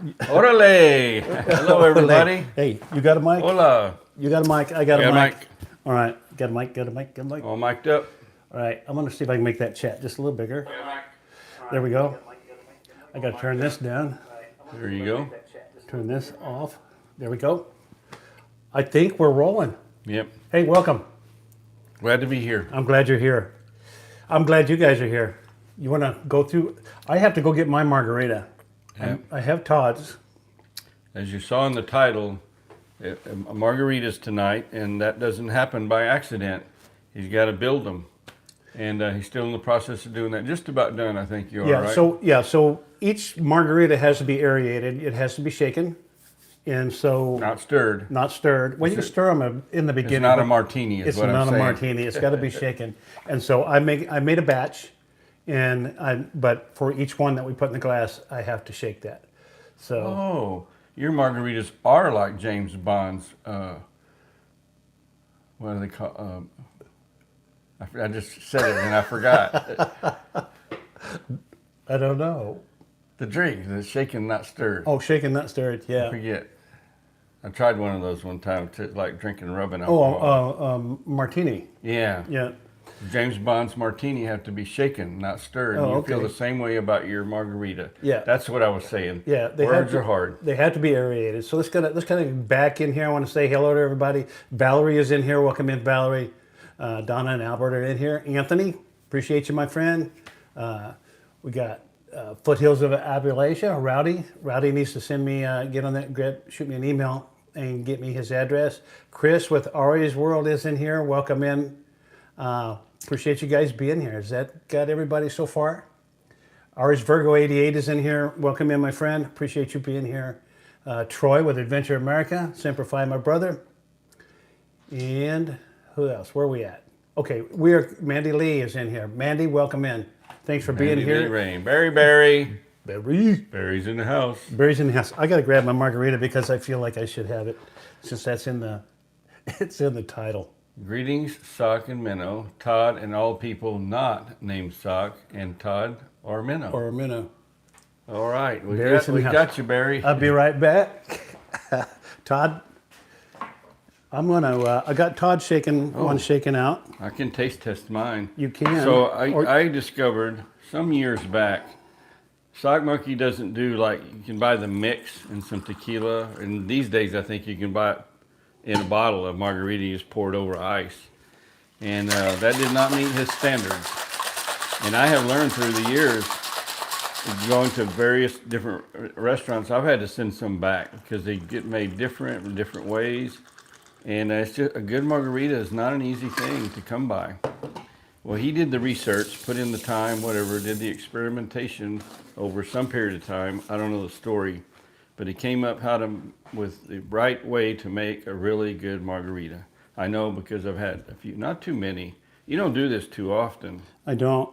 Orale! Hello, everybody. Hey, you got a mic? Hola. You got a mic? I got a Got a mic. mic. All right, got a mic, got a mic, got a mic. All mic'd up. All right, I'm going to see if I can make that chat just a little bigger. There we go. I got to turn this down. There you go. Turn this off. There we go. I think we're rolling. Yep. Hey, welcome. Glad to be here. I'm glad you're here. I'm glad you guys are here. You want to go through? I have to go get my margarita. Yep. I have Todd's. As you saw in the title, margaritas tonight, and that doesn't happen by accident. He's got to build them. And he's still in the process of doing that. Just about done, I think you are, right? So each margarita has to be aerated. It has to be shaken, and so Not stirred. not stirred. When you stir them in the beginning, It's not a martini, is it's what I'm not saying. a martini. It's got to be shaken. And so I made a batch, but for each one that we put in the glass, I have to shake that. So Oh, your margaritas are like James Bond's, what do they call, I just said it and I forgot. I don't know. The drink, the shaken, not stirred. Oh, shaken, not stirred. I Yeah. forget. I tried one of those one time, to, like drinking rubbing alcohol. Martini. Yeah. Yeah. James Bond's martini have to be shaken, not stirred. Oh, And you okay. feel the same way about your margarita. Yeah. That's what I was saying. Yeah, Words are hard. They have to be aerated. So let's kind of back in here. I want to say hello to everybody. Valerie is in here. Welcome in, Valerie. Donna and Albert are in here. Anthony, appreciate you, my friend. We got Foothills of Appalachia. Rowdy needs to send me, get on that, shoot me an email and get me his address. Chris with Ari's World is in here. Welcome in. Appreciate you guys being here. Has that got everybody so far? Ari's Virgo 88 is in here. Welcome in, my friend. Appreciate you being here. Troy with Adventure America. Semper Fi, my brother. And who else? Where are we at? Okay, Mandy Lee is in here. Mandy, welcome in. Thanks for being here. Rain. Barry. Barry. Barry's in the house. Barry's in the house. I got to grab my margarita because I feel like I should have it, since that's it's in the title. Greetings, Sock and Minnow, Todd and all people not named Sock and Todd or Minnow. Or a minnow. All right, we Barry's in the house. got you, Barry. I'll be right back. Todd, I got Todd shaking, one shaken out. I can taste test mine. You can. So I discovered some years back, Sock Monkey doesn't do like, you can buy the mix and some tequila, and these days I think you can buy it in a bottle of margarita, you just pour it over ice. And that did not meet his standards. And I have learned through the years, going to various different restaurants, I've had to send some back because they get made different ways. And it's just, a good margarita is not an easy thing to come by. Well, he did the research, put in the time, whatever, did the experimentation over some period of time. I don't know the story, but he came up with the right way to make a really good margarita. I know because I've had a few, not too many. You don't do this too often. I don't.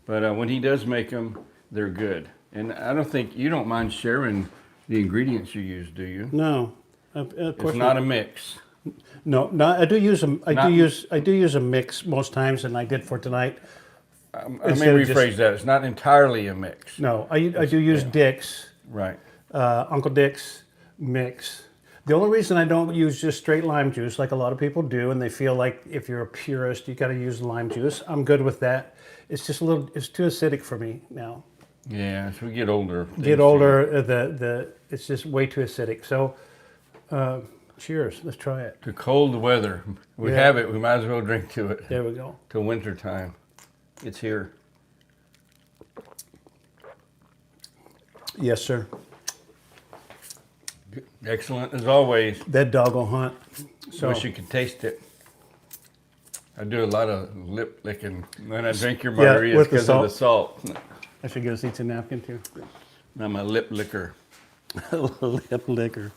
But when he does make them, they're good. And I don't think, you don't mind sharing the ingredients you use, do you? No. Of course It's not a mix. No, I do use a mix most times, and I did for tonight. I may rephrase that. It's not entirely a mix. No, I do use Dick's, Right. Uncle Dick's mix. The only reason I don't use just straight lime juice, like a lot of people do, and they feel like if you're a purist, you got to use lime juice. I'm good with that. It's just it's too acidic for me now. Yeah, as we get older. It's just way too acidic. So, cheers. Let's try it. To cold weather. We have it. We might as well drink to it. There we go. To winter time. It's here. Yes, sir. Excellent as always. That dog will hunt. So Wish you could taste it. I do a lot of lip licking when I drink your margaritas with the because of the salt. I should get us each a napkin too. I'm a lip licker. Lip liquor.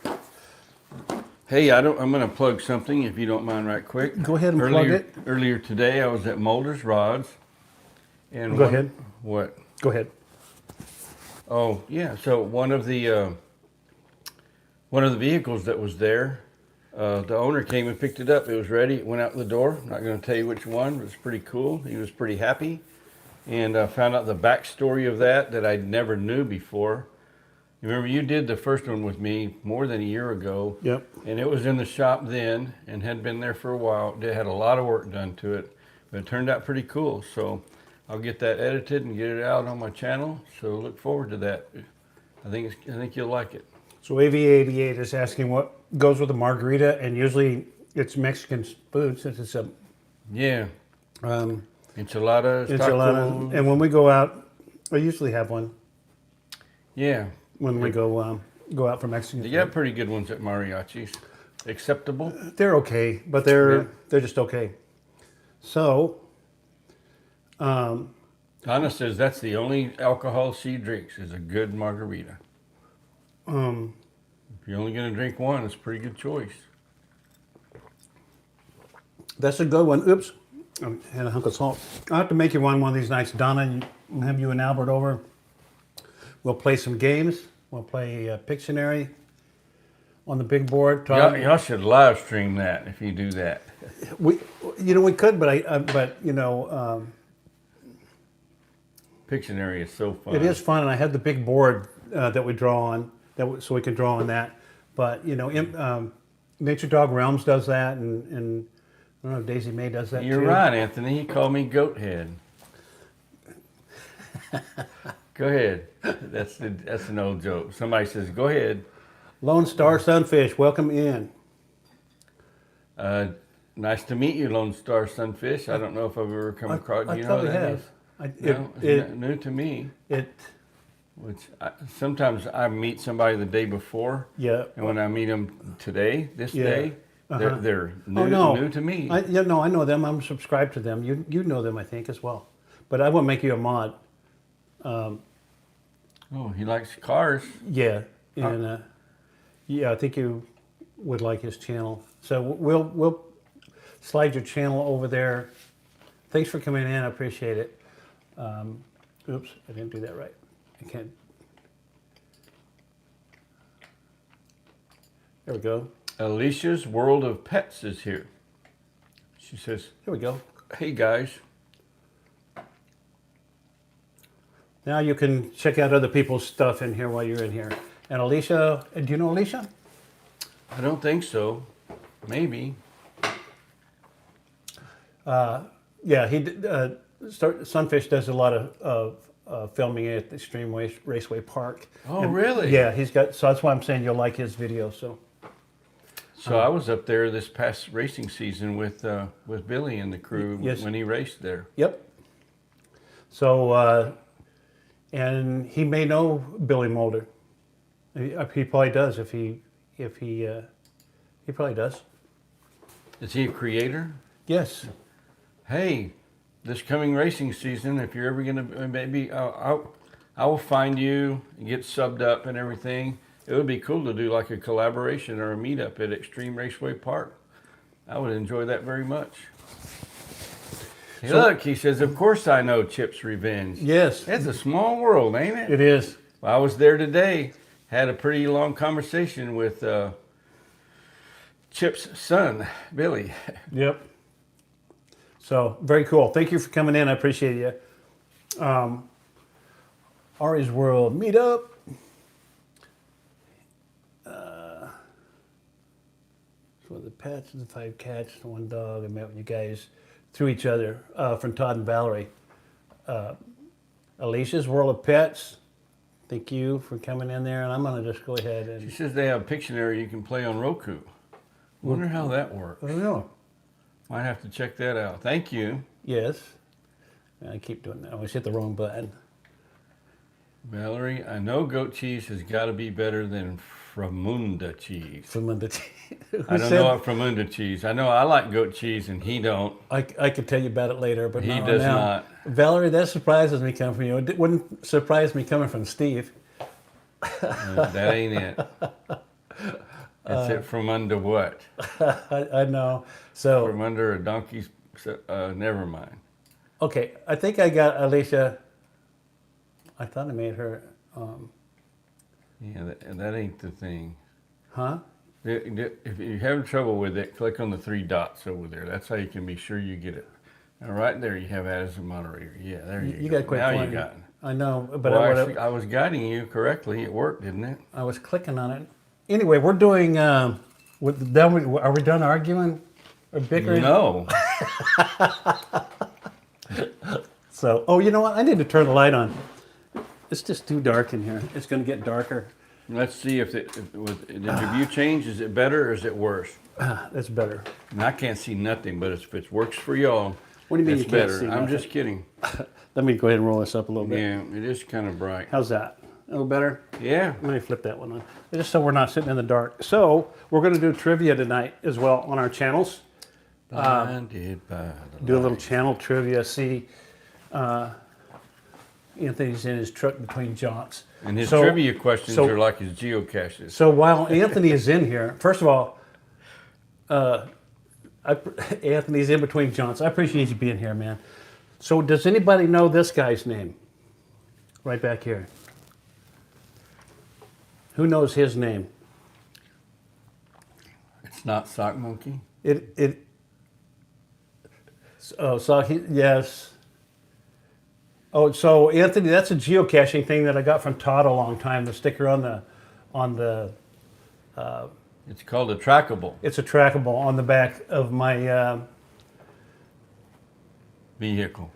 Hey, I'm going to plug something if you don't mind right quick. Go ahead and plug it. Earlier today I was at Mulder's Rods. And Go ahead. What? Go ahead. Oh, yeah. So one of the vehicles that was there, the owner came and picked it up. It was ready. It went out the door. I'm not going to tell you which one, but it's pretty cool. He was pretty happy. And found out the backstory of that I never knew before. Remember, you did the first one with me more than a year ago. Yep. And it was in the shop then and had been there for a while. It had a lot of work done to it, but it turned out pretty cool. So I'll get that edited and get it out on my channel. So look forward to that. I think you'll like it. So AV88 is asking what goes with a margarita, and usually it's Mexican food since it's a Yeah. um, Enchiladas, enchilada. tacos. And when we go out, I usually have one Yeah. when we go out for Mexican You food. got pretty good ones at mariachis. Acceptable. They're okay, but they're Yeah. they're just okay. So, Donna says that's the only alcohol she drinks is a good margarita. If you're only going to drink one, it's a pretty good choice. that's a good one. Oops, I had a hunk of salt. I'll have to make you one of these nights, Donna. And have you and Albert over. We'll play some games. We'll play Pictionary on the big board. Y'all should live stream that if you do that. We could, but Pictionary is so fun. it is fun, and I had the big board that we draw on, so we can draw on that. But Nature Dog Realms does that, and I don't know if Daisy May does that You're too. right, Anthony. He called me goat head. Go ahead. That's an old joke. Somebody says, "Go ahead." Lone Star Sunfish, welcome in. Nice to meet you, Lone Star Sunfish. I don't know if I've ever come across. Do you know thought what we that have. is? No, it's new to me. Sometimes I meet somebody the day before, Yeah. and when I meet them today, this Yeah. day, Uh-huh. they're Oh, no. new to me. I know them. I'm subscribed to them. You know them, I think, as well. But I won't make you a mod. Oh, he likes cars. Yeah, and I think you would like his channel. So we'll slide your channel over there. Thanks for coming in. I appreciate it. Oops, I didn't do that right. I can't. There we go. Alicia's World of Pets is here. She says, Here we go. "Hey guys, Now you can check out other people's stuff in here while you're in here. And Alicia, do you know Alicia? I don't think so. Maybe." Yeah, he did, Sunfish does a lot of filming at the Extreme Raceway Park. Oh, really? Yeah, he's got. So that's why I'm saying you'll like his video. So I was up there this past racing season with Billy and the crew Yes. when he raced there. yep. So and he may know Billy Mulder. He probably does if he probably does. Is he a creator? Yes. Hey, this coming racing season, if you're ever gonna maybe I will find you and get subbed up and everything. It would be cool to do like a collaboration or a meetup at Extreme Raceway Park. I would enjoy that very much. Hey, look, he says, "Of course I know Chip's Revenge." Yes. It's a small world, ain't it? It is. Well, I was there today. Had a pretty long conversation with Chip's son, Billy. Yep. So very cool. Thank you for coming in. I appreciate you. Ari's World Meetup. So the pets, the 5 cats, the 1 dog. I met with you guys through each other from Todd and Valerie. Alicia's World of Pets. Thank you for coming in there. And I'm going to just go ahead She and. says they have Pictionary you can play on Roku. Wonder how that works. I don't know. Might have to check that out. Thank you. Yes. I keep doing that. I always hit the wrong button. Valerie, I know goat cheese has got to be better than Framunda cheese. From the I don't know what Framunda cheese. I know I like goat cheese and he don't. I could tell you about it later, but He not does now. not. Valerie, that surprises me coming from you. It wouldn't surprise me coming from Steve. That ain't it. It's it from under what? I know. So, From under a donkey's, never mind. okay, I think I got Alicia. I thought I made her, Yeah, that ain't the thing. huh? If you're having trouble with it, click on the 3 dots over there. That's how you can be sure you get it. Now, right there, you have add as a moderator. Yeah, there you go. You got quite Now plenty. you got it. I know, but Well, actually, I was guiding you correctly. It worked, didn't it? I was clicking on it. Anyway, we're doing. Are we done arguing or bickering? No. So, oh, you know what? I need to turn the light on. It's just too dark in here. It's going to get darker. Let's see if did your view change? Is it better or is it worse? That's better. And I can't see nothing, but if it works for y'all, What do you mean it's you can't better. see I'm nothing? just kidding. Let me go ahead and roll this up a little bit. Yeah, it is kind of bright. How's that? A little better? Yeah. Let me flip that one on. Just so we're not sitting in the dark. So, we're going to do trivia tonight as well on our channels. Blinded by the Do a little light. channel trivia. See, Anthony's in his truck between jaunts. And his So- trivia questions so- are like his geocaches. So while Anthony is in here, first of all, Anthony's in between jaunts. I appreciate you being here, man. So does anybody know this guy's name? Right back here. Who knows his name? It's not Sock Monkey. Yes. Oh, so Anthony, that's a geocaching thing that I got from Todd a long time. The sticker on the It's called a trackable it's a trackable on the back of my vehicle.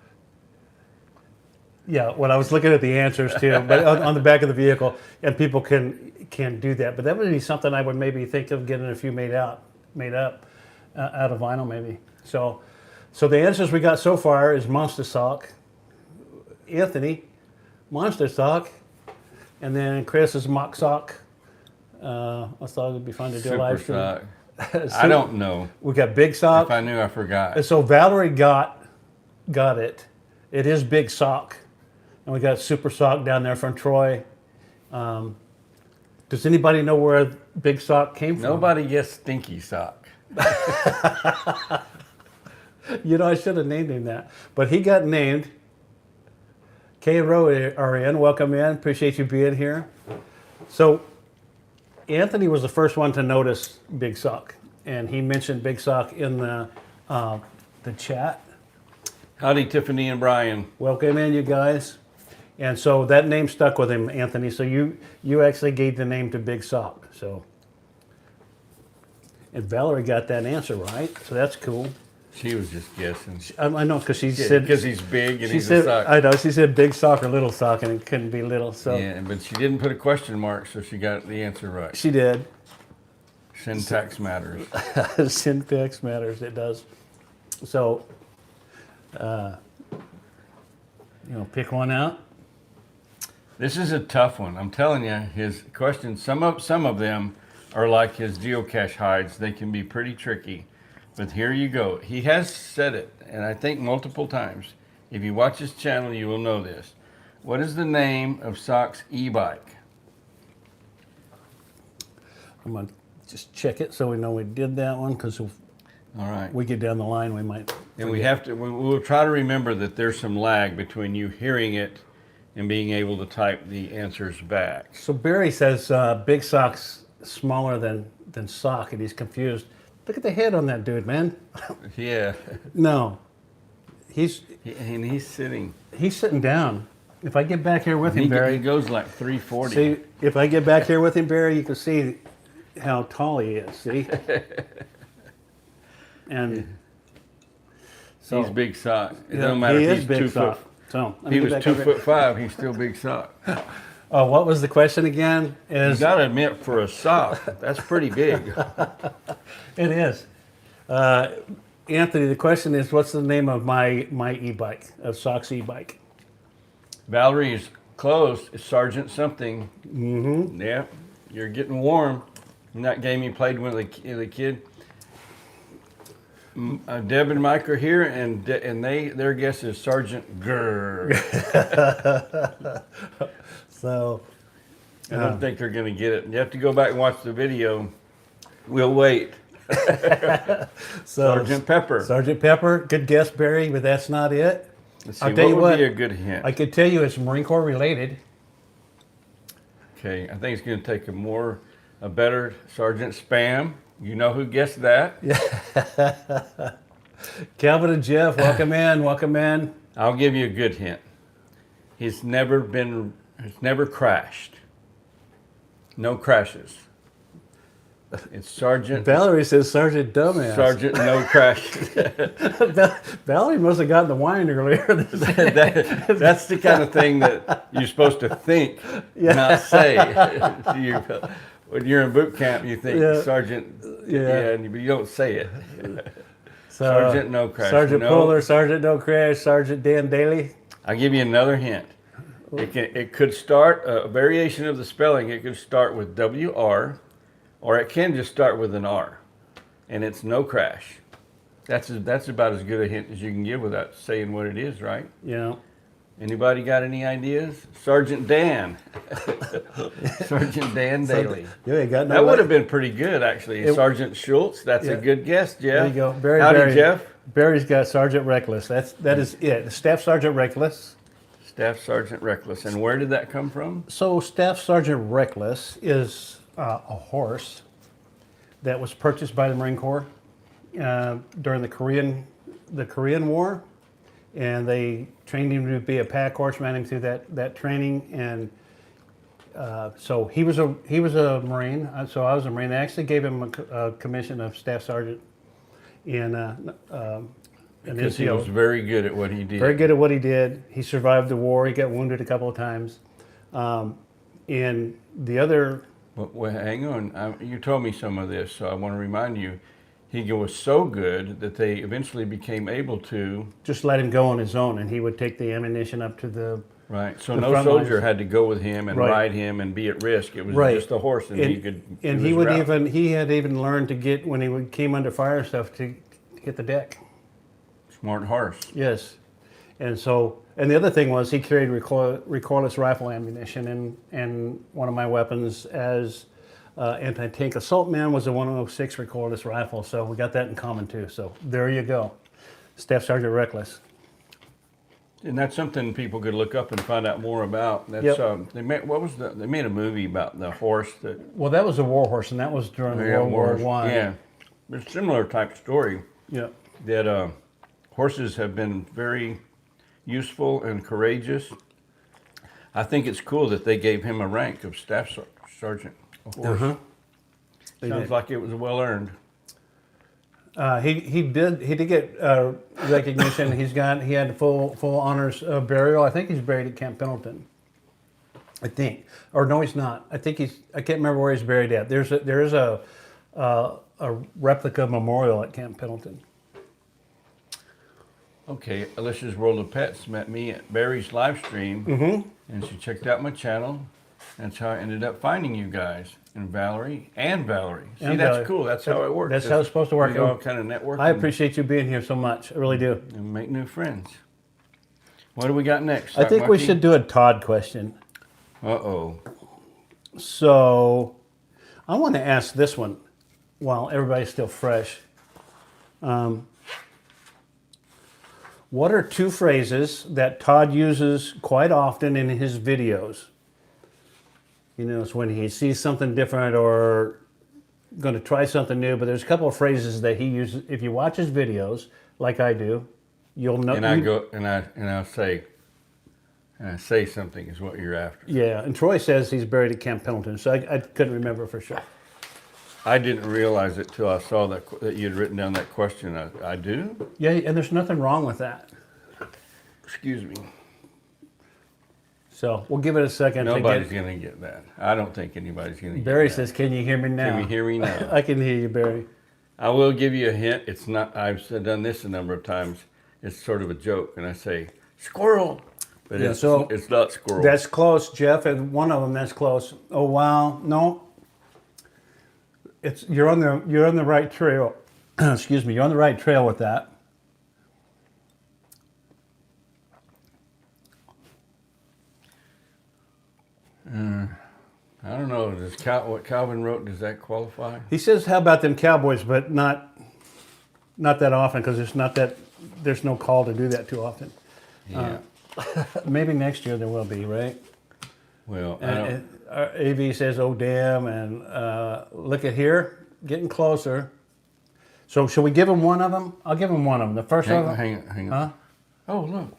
yeah. When I was looking at the answers too, but on the back of the vehicle, and people can do that. But that would be something I would maybe think of getting a few made up out of vinyl maybe. So the answers we got so far is Monster Sock, Anthony, Monster Sock, and then Chris is Mock Sock. I thought it would be fun to do a Super live stream. Sock. So I don't know. We got Big Sock. If I knew, I forgot. And so Valerie got it. It is Big Sock, and we got Super Sock down there from Troy. Does anybody know where Big Sock came from? Nobody gets Stinky Sock. You know, I should have named him that, but he got named. K-Ro-R-N, welcome in. Appreciate you being here. So Anthony was the first one to notice Big Sock, and he mentioned Big Sock in the chat. Howdy, Tiffany and Brian. Welcome in, you guys. And so that name stuck with him, Anthony. So you actually gave the name to Big Sock. So, and Valerie got that answer right. So that's cool. She was just guessing. I know because she said Because he's big and she he's said a sock. I know she said Big Sock or Little Sock, and it couldn't be little. So Yeah, but she didn't put a question mark, so she got the answer right. she did. Syntax matters. Syntax matters. It does. So, pick one out. This is a tough one. I'm telling you, his questions, some of them are like his geocache hides. They can be pretty tricky. But here you go. He has said it, and I think multiple times. If you watch his channel, you will know this. What is the name of Sock's e-bike? I'm going to just check it so we know we did that one, because if All right. we get down the line, we might. And we have to, we'll try to remember that there's some lag between you hearing it and being able to type the answers back. So Barry says Big Sock's smaller than Sock, and he's confused. Look at the head on that dude, man. Yeah. No, he's sitting. he's sitting down. If I get back here with him, He Barry, goes like 340. see, if I get back here with him, Barry, you can see how tall he is. See, and so He's Big Sock. It yeah, doesn't matter he if is he's Big 2 Sock. foot. So let He me was get back over 2'5". He's still Big Sock. Oh, what was the question again? You Is got to admit, for a sock, that's pretty big. it is. Anthony, the question is, what's the name of my e-bike, of Sock's e-bike? Valerie is close. It's Sergeant something. Mm-hmm. Yeah, you're getting warm. In that game you played with the kid. Deb and Mike are here, and their guess is Sergeant Grr. So, I don't think they're going to get it. You have to go back and watch the video. We'll wait. Sergeant Pepper. Sergeant Pepper, good guess, Barry, but that's not it. Let's see, I'll tell you what what, would be a good hint? I could tell you it's Marine Corps related. Okay, I think it's going to take a better Sergeant Spam. You know who guessed that? Calvin and Jeff, welcome in, welcome in. I'll give you a good hint. It's never crashed. No crashes. It's Sergeant. Valerie says Sergeant Dumbass. Sergeant No Crashes. Valerie must have gotten the wine earlier. That's the kind of thing that you're supposed to think, not say. When you're in boot camp, you think Sergeant, but you don't say it. So, Sergeant No Crash. Sergeant Puller, Sergeant No Crash, Sergeant Dan Daly. I'll give you another hint. It could start a variation of the spelling. It could start with WR, or it can just start with an R, and it's No Crash. That's about as good a hint as you can give without saying what it is, right? Yeah. Anybody got any ideas? Sergeant Dan. Sergeant Dan Daly. You ain't got no. That would have been pretty good, actually. Sergeant Schultz. That's a good guess, Jeff. There you go. Howdy, Jeff. Barry's got Sergeant Reckless. That is it. Staff Sergeant Reckless. Staff Sergeant Reckless. And where did that come from? So Staff Sergeant Reckless is a horse that was purchased by the Marine Corps during the Korean War, and they trained him to be a pack horse, ran him through that training, and so he was a Marine. So I was a Marine. They actually gave him a commission of Staff Sergeant Because he was very good at what he did. Very good at what he did. He survived the war. He got wounded a couple of times. And the other... Well, hang on. You told me some of this, so I want to remind you. He was so good that they eventually became able to... Just let him go on his own, and he would take the ammunition up to the... Right. So no soldier had to go with him and ride him and be at risk. It was just a horse, and he could... And he had even learned to get, when he came under fire and stuff, to hit the deck. Smart horse. Yes. And so, and the other thing was he carried recoilless rifle ammunition, and one of my weapons as anti-tank assault man was a 106 recoilless rifle, so we got that in common too. So there you go. Staff Sergeant Reckless. And that's something people could look up and find out more about. That's they made a movie about the horse that... Well, that was a war horse, and that was during World War I. Yeah. It's a similar type story. Yeah. That horses have been very useful and courageous. I think it's cool that they gave him a rank of Staff Sergeant. A horse. Sounds like it was well earned. He did get recognition. He had full honors burial. I think he's buried at Camp Pendleton. I think, or no, he's not. I think I can't remember where he's buried at. There is a replica memorial at Camp Pendleton. Okay, Alicia's World of Pets met me at Barry's live stream, and she checked out my channel. That's how I ended up finding you guys, and Valerie. See, that's cool. That's how it works. That's how it's supposed to work. We all kind of network. I appreciate you being here so much. I really do. And make new friends. What do we got next? I think we should do a Todd question. Uh-oh. So, I want to ask this one while everybody's still fresh. What are two phrases that Todd uses quite often in his videos? You know, it's when he sees something different or going to try something new, but there's a couple of phrases that he uses. If you watch his videos, like I do, you'll know. And I say something is what you're after. Yeah, and Troy says he's buried at Camp Pendleton, so I couldn't remember for sure. I didn't realize it till I saw that you'd written down that question. I do? Yeah, and there's nothing wrong with that. Excuse me. So we'll give it a second. Nobody's going to get that. I don't think anybody's going to get that. Barry says, "Can you hear me now?" Can you hear me now? I can hear you, Barry. I will give you a hint. It's not. I've done this a number of times. It's sort of a joke, and I say squirrel, but it's not squirrel. That's close, Jeff. And one of them that's close. Oh wow, no. You're on the right trail. Excuse me. You're on the right trail with that. I don't know. What Calvin wrote, does that qualify? He says, "How about them Cowboys?" But not that often, because there's no call to do that too often. Yeah. Maybe next year there will be, right? Well, AV says, "Oh damn," and look at here, getting closer. So should we give him one of them? I'll give him one of them. The first one. Hang on. Huh? Oh look.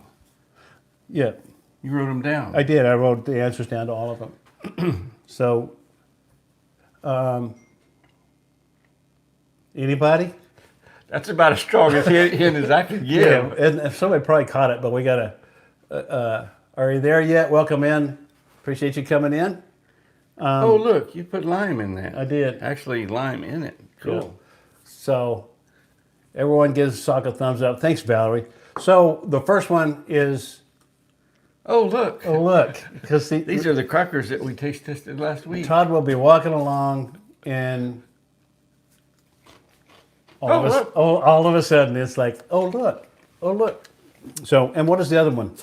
Yeah. You wrote them down. I did. I wrote the answers down to all of them. So, anybody? That's about as strong as hint as I could give. Yeah, and somebody probably caught it, but we got to. Are you there yet? Welcome in. Appreciate you coming in. Oh, look, you put lime in that. I did. Actually, lime in it. Cool. Yeah. So, everyone gives Sock a thumbs up. Thanks, Valerie. So, the first one is. Oh, look. Oh, look. Because These are the crackers that we taste tested last week. Todd will be walking along and all of a sudden it's like, oh, look. Oh, look. So, and what is the other one?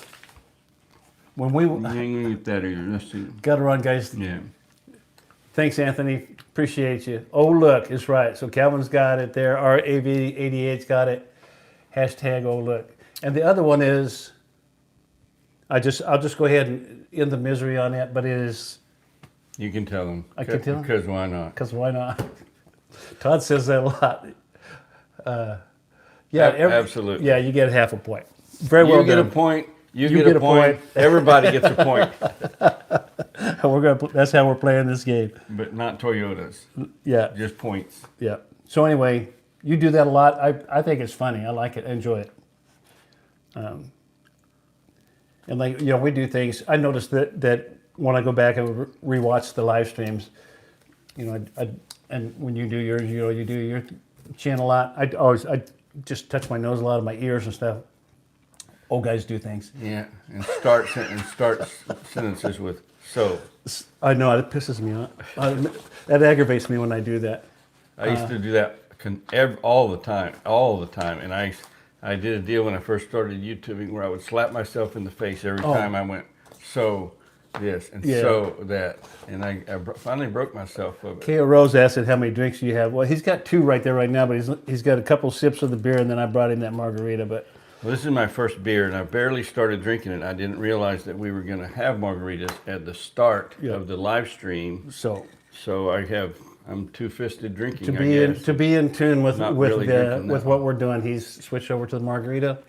When we You ain't gonna get that either. Let's see. got to run, guys. Yeah. Thanks, Anthony. Appreciate you. Oh, look. It's right. So, Calvin's got it there. RAV88's got it. Hashtag, oh, look. And the other one is. I'll just go ahead and end the misery on that, but it is. You can tell them. I can tell 'em? Because why not? Because why not? Todd says that a lot. Absolutely. Yeah, you get half a point. Very well You get done. a point. You get a point. Everybody gets a point. That's how we're playing this game. But not Toyotas. Yeah, Just points. yeah. So anyway, you do that a lot. I think it's funny. I like it. I enjoy it. And like, we do things. I noticed that when I go back and rewatch the live streams, and when you do yours, you do your chin a lot. I just touch my nose a lot of my ears and stuff. Old guys do things. Yeah. And start sentences with so. I know, it pisses me off. That aggravates me when I do that. I used to do that all the time. And I did a deal when I first started YouTubing where I would slap myself in the face every time I went, so this and so that. And I finally broke myself of it. K.O. Rose asked how many drinks do you have. Well, he's got 2 right there right now, but he's got a couple sips of the beer, and then I brought him that margarita. But Well, this is my first beer, and I barely started drinking it. I didn't realize that we were going to have margaritas at the start of the live stream. so So I'm two-fisted drinking, to be in tune with Not really drinking that what we're doing, he's switched over to the margarita.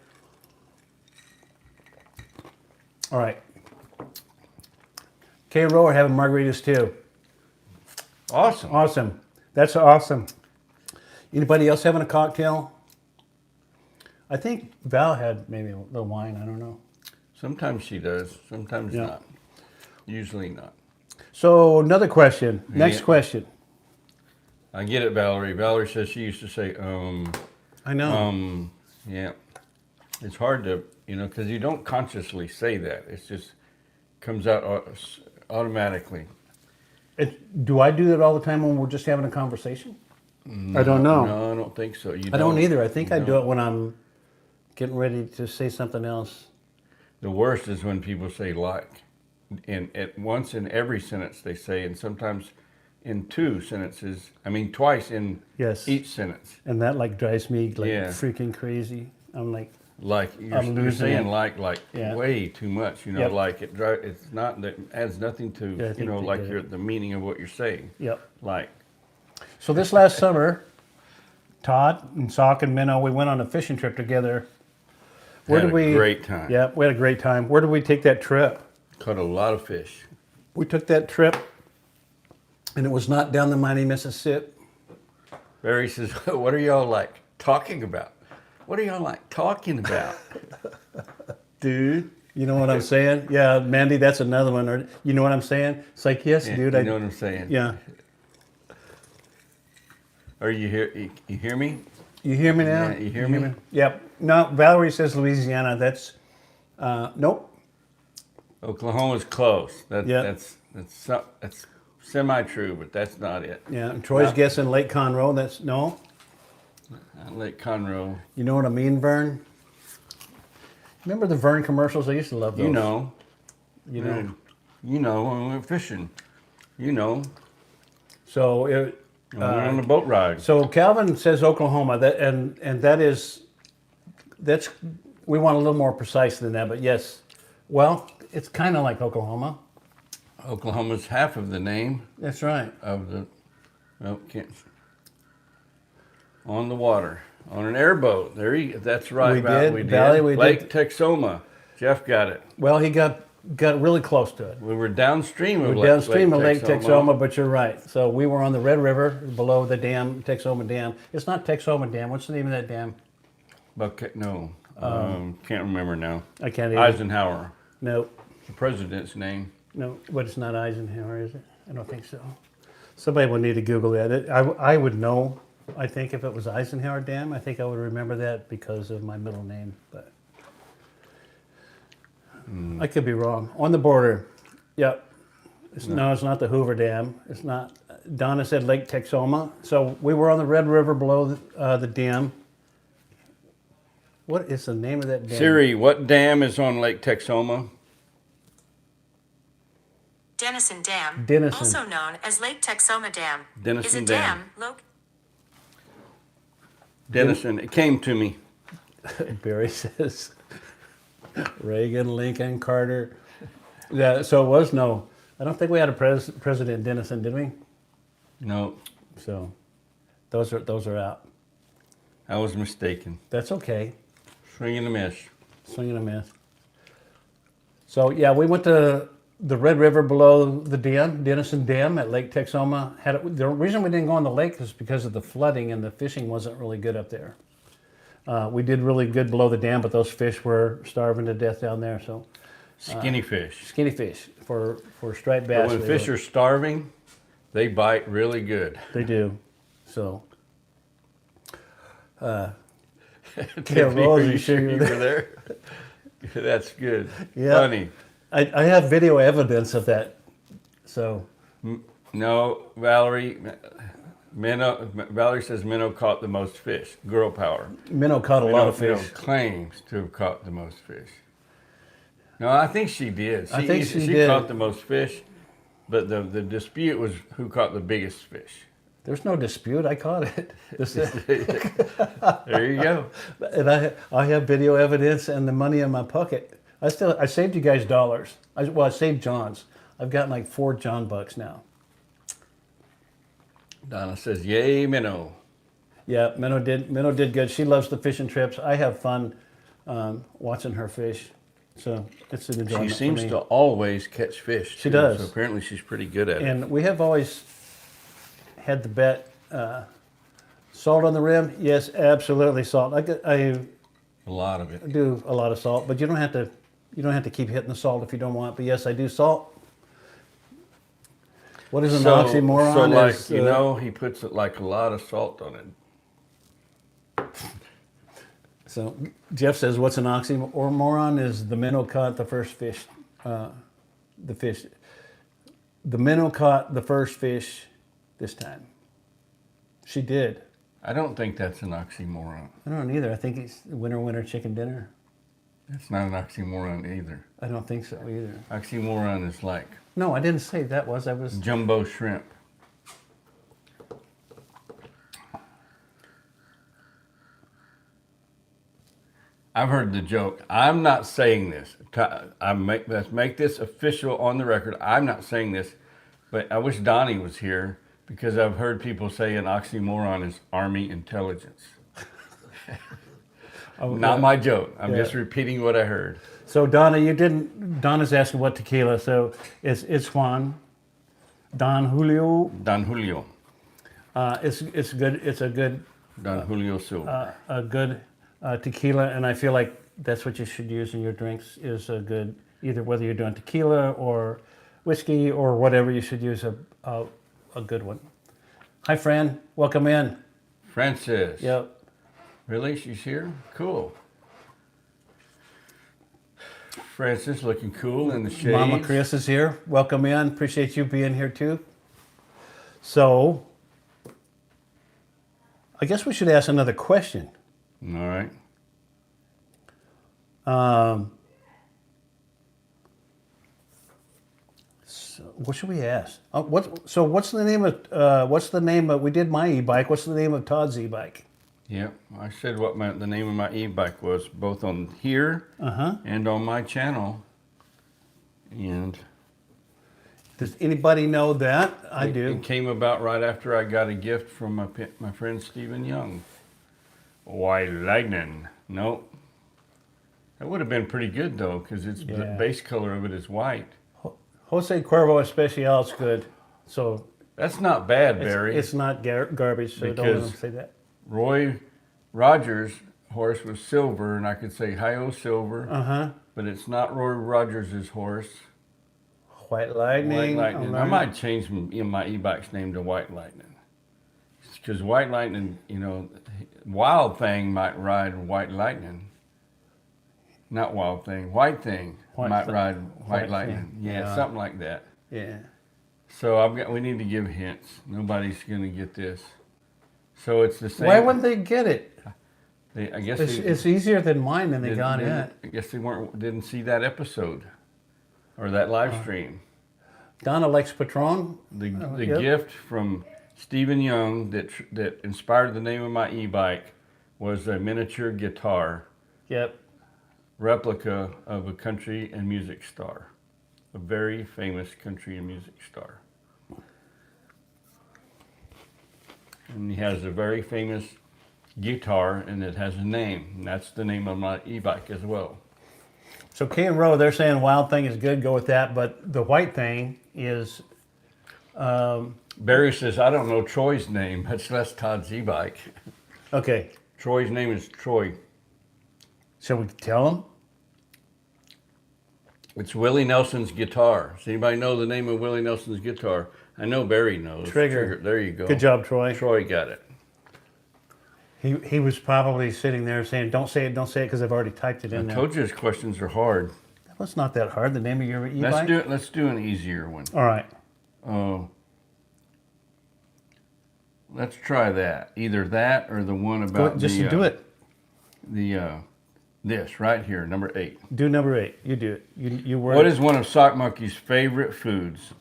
All right. K and Row are having margaritas too. Awesome. Awesome. That's awesome. Anybody else having a cocktail? I think Val had maybe a little wine. I don't know. Sometimes she does, sometimes not. Usually not. So another question. Next question. I get it, Valerie. Valerie says she used to say, I know. yeah. It's hard to, because you don't consciously say that. It just comes out automatically. Do I do that all the time when we're just having a conversation? I don't know. No, I don't think so. I don't either. I think I do it when I'm getting ready to say something else. The worst is when people say like. At once in every sentence they say, and sometimes in 2 sentences. I mean, twice in each sentence. And that drives me freaking crazy. I'm like, Like you're saying Yeah. way too much. Like it's not that adds nothing to the meaning of what you're saying. Yep. Like. So this last summer, Todd and Sock and Minnow, we went on a fishing trip together. Had a great time. Yeah, we had a great time. Where did we take that trip? Caught a lot of fish. We took that trip, and it was not down the mighty Mississippi. Barry says, "What are y'all like talking about? What are y'all like talking about, dude?" You know what I'm saying? Yeah, Mandy, that's another one. Or you know what I'm saying? It's like, yes, Yeah, dude. you know what I'm saying? Yeah. Are you here? You hear me? You hear me now? Yeah, you hear me? Yep. No, Valerie says Louisiana. That's nope. Oklahoma's close. Yeah. That's semi-true, but that's not it. Yeah. And Troy's guessing Lake Conroe. That's no. Lake Conroe. You know what I mean, Vern? Remember the Vern commercials? I used to love those. You know. You know. When we went fishing. You know. So When we were on the boat ride. So Calvin says Oklahoma. That's we want a little more precise than that, but yes. Well, it's kind of like Oklahoma. Oklahoma's half of the name That's right. of the. Can't. On the water, on an airboat. That's right. We did. We did. Valley, we Lake did. Texoma. Jeff got it. Well, he got got really close to it. We were downstream of We're downstream of Lake Texoma. Texoma, but you're right. So we were on the Red River below the dam, Texoma Dam. It's not Texoma Dam. What's the name of that dam? Can't remember now. I can't even. Eisenhower, No, the president's name. no, but it's not Eisenhower, is it? I don't think so. Somebody will need to Google that. I would know, I think, if it was Eisenhower Dam. I think I would remember that because of my middle name, but I could be wrong. On the border, yep. No, it's not the Hoover Dam. It's not. Donna said Lake Texoma. So we were on the Red River below the dam. What is the name of that dam? Siri, what dam is on Lake Texoma? Denison Dam, Denison. also known as Lake Texoma Dam, Denison is a Dam. dam located. Denison. It came to me. Barry says Reagan, Lincoln, Carter. Yeah, so it was no. I don't think we had a President Denison, did we? No, So those are out. I was mistaken. That's okay. Swing and a miss. Swing and a miss. So yeah, we went to the Red River below the dam, Denison Dam at Lake Texoma. The reason we didn't go on the lake is because of the flooding and the fishing wasn't really good up there. We did really good below the dam, but those fish were starving to death down there. So Skinny fish. skinny fish for striped bass. But when fish are starving, they bite really good. They do. So. Tiffany, Rose, are you you sure sure you're you were there? That's good. Yeah. Funny. I have video evidence of that. So No, Valerie. Valerie says Minnow caught the most fish. Girl power. Minnow caught a lot of Minnow fish. claims to have caught the most fish. No, I think she did. I think she she did. caught the most fish, but the dispute was who caught the biggest fish. There's no dispute. I caught it. There you go. And I have video evidence and the money in my pocket. I saved you guys dollars. I saved John's. I've gotten like 4 John bucks now. Donna says, "Yay, Minnow." Yeah, Minnow did good. She loves the fishing trips. I have fun watching her fish. So it's an enjoyment She seems for me. to always catch fish. She too, does. So apparently she's pretty good at it. And we have always had the bet, salt on the rim. Yes, absolutely salt. I A lot of it. do a lot of salt, but you don't have to keep hitting the salt if you don't want. But yes, I do salt. What is an oxymoron? So like, is, he puts it like a lot of salt on it. So Jeff says, what's an oxymoron? Is the minnow caught the first fish, the fish. The minnow caught the first fish this time. She did. I don't think that's an oxymoron. I don't either. I think it's winner, chicken dinner. That's not an oxymoron either. I don't think so either. Oxymoron is like No, I didn't say that was. I was. jumbo shrimp. I've heard the joke. I'm not saying this. Let's make this official on the record. I'm not saying this, but I wish Donnie was here because I've heard people say an oxymoron is Army intelligence. Not my joke. I'm just repeating what I heard. So Donna's asking what tequila. So it's Juan. Don Julio. Don Julio. It's good. It's a good Don Julio Silva. a good tequila, and I feel like that's what you should use in your drinks. Is a good either whether you're doing tequila or whiskey or whatever. You should use a good one. Hi, Fran. Welcome in. Francis. Yep. Really? She's here? Cool. Francis looking cool in the shades. Mama Chris is here. Welcome in. Appreciate you being here too. So, I guess we should ask another question. All right. So what should we ask? What's the name of? We did my e-bike. What's the name of Todd's e-bike? Yep. I said what the name of my e-bike was, both on here and on my channel. And Does anybody know that? I it do. came about right after I got a gift from my friend Stephen Young. Why lightning? Nope. That would have been pretty good though, because the Yeah. base color of it is white. Jose Cuervo Especial is good. So That's not bad, Barry. it's not garbage, so don't let them say that. Roy Rogers' horse was silver, and I could say Hi-O Silver, Uh-huh. but it's not Roy Rogers' horse. White Lightning. White Lightning. I might change my e-bike's name to White Lightning. Because White Lightning, Wild Thing might ride White Lightning. Not Wild Thing, White Thing might ride White Lightning. Thing. Yeah, something like that. Yeah. So we need to give hints. Nobody's going to get this. So it's the same. Why wouldn't they get it? I guess It's easier than mine, and they got it. I guess they didn't see that episode or that live stream. Donna likes Patron. The Yep. gift from Stephen Young that inspired the name of my e-bike was a miniature guitar Yep. replica of a country and music star, a very famous country and music star. And he has a very famous guitar, and it has a name. And that's the name of my e-bike as well. So K and Row, they're saying Wild Thing is good. Go with that. But the White Thing is. Barry says, I don't know Troy's name, much less Todd's e-bike. Okay. Troy's name is Troy. Shall we tell them? It's Willie Nelson's guitar. Does anybody know the name of Willie Nelson's guitar? I know Barry knows. Trigger. There you go. Good job, Troy. Troy got it. He was probably sitting there saying, "Don't say it, because I've already typed it in I there." told you his questions are hard. Well, it's not that hard. The name of your e-bike. Let's do an easier one. All right. Let's try that. Either that or the one about Just do it. This right here, number 8. Do number 8. You do it. You word What it. is one of Sock Monkey's favorite foods?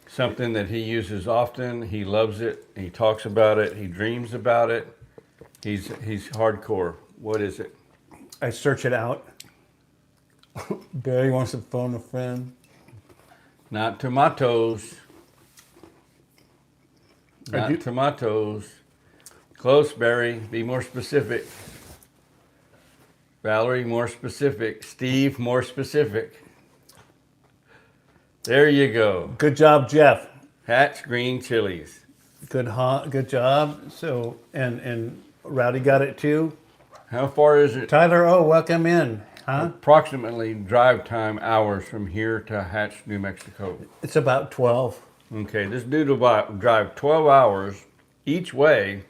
Something that he uses often. He loves it. He talks about it. He dreams about it. He's hardcore. What is it? I search it out. Barry wants to phone a friend. Not tomatoes. Not tomatoes. Close, Barry. Be more specific. Valerie, more specific. Steve, more specific. There you go. Good job, Jeff. Hatch green chilies. Good job. So and Rowdy got it too. How far is it? Tyler, welcome in. Huh? Approximately drive time hours from here to Hatch, New Mexico. It's about 12. Okay, this dude will drive 12 hours each way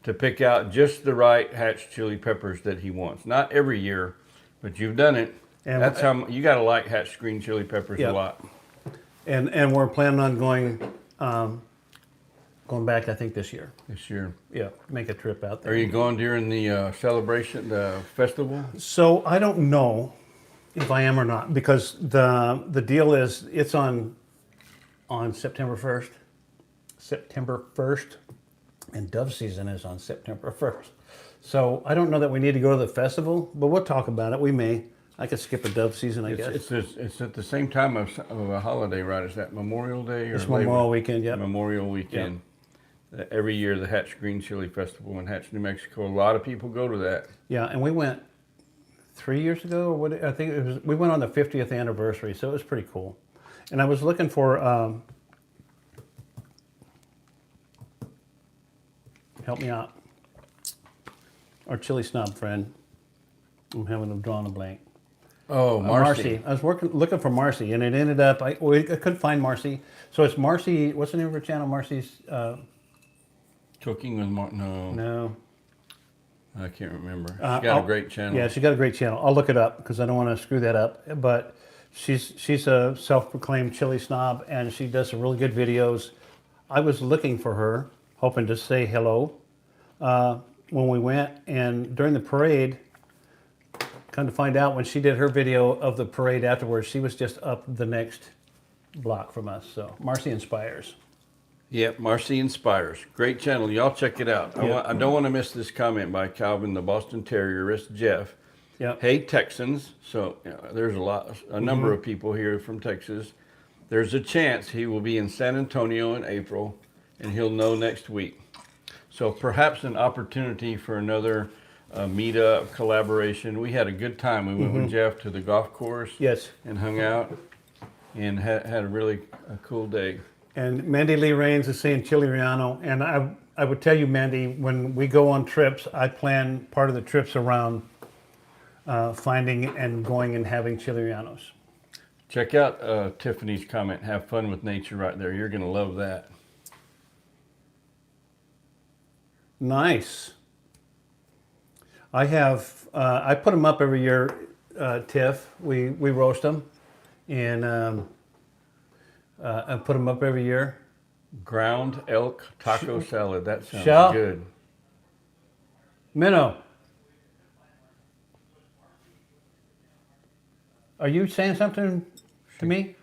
to pick out just the right Hatch chili peppers that he wants. Not every year, but you've done it. And that's how you got to like Hatch green chili peppers a lot. And we're planning on going back, I think, this year. This year. Yeah, make a trip out there. Are you going during the celebration, the festival? So I don't know if I am or not, because the deal is it's on September 1st. September 1st. And dove season is on September 1st. So I don't know that we need to go to the festival, but we'll talk about it. We may. I could skip a dove season, I guess. It's at the same time of a holiday, right? Is that Memorial Day? It's Memorial Weekend, yeah. Memorial Weekend. Every year, the Hatch Green Chili Festival in Hatch, New Mexico. A lot of people go to that. Yeah, and we went 3 years ago, or what? I think it was. We went on the 50th anniversary, so it was pretty cool. And I was looking for. Help me out. Our chili snob friend. I'm having a drawn a blank. Oh, Marcy. I was looking for Marcy, and it ended up I couldn't find Marcy. So it's Marcy. What's the name of her channel? Marcy's. Cooking with No. No. I can't remember. She's got a great channel. Yeah, she's got a great channel. I'll look it up because I don't want to screw that up. But she's a self-proclaimed chili snob, and she does some really good videos. I was looking for her, hoping to say hello when we went, and during the parade, come to find out when she did her video of the parade afterwards, she was just up the next block from us. So Marcy Inspires. Yep, Marcy Inspires. Great channel. Y'all check it out. Yep. I don't want to miss this comment by Calvin, the Boston Terrierist, Jeff. Yep. Hey, Texans. So there's a number of people here from Texas. There's a chance he will be in San Antonio in April, and he'll know next week. So perhaps an opportunity for another meetup, collaboration. We had a good time. We went with Jeff to the golf course. Yes. And hung out and had a really cool day. And Mandy Lee Raines is saying Chiliano. And I would tell you, Mandy, when we go on trips, I plan part of the trips around finding and going and having Chilianos. Check out Tiffany's comment. Have fun with nature right there. You're going to love that. Nice. I have, I put them up every year, Tiff. We roast them. And I put them up every year. Ground elk taco salad. That sounds Shell? good. Minnow. Are you saying something to me?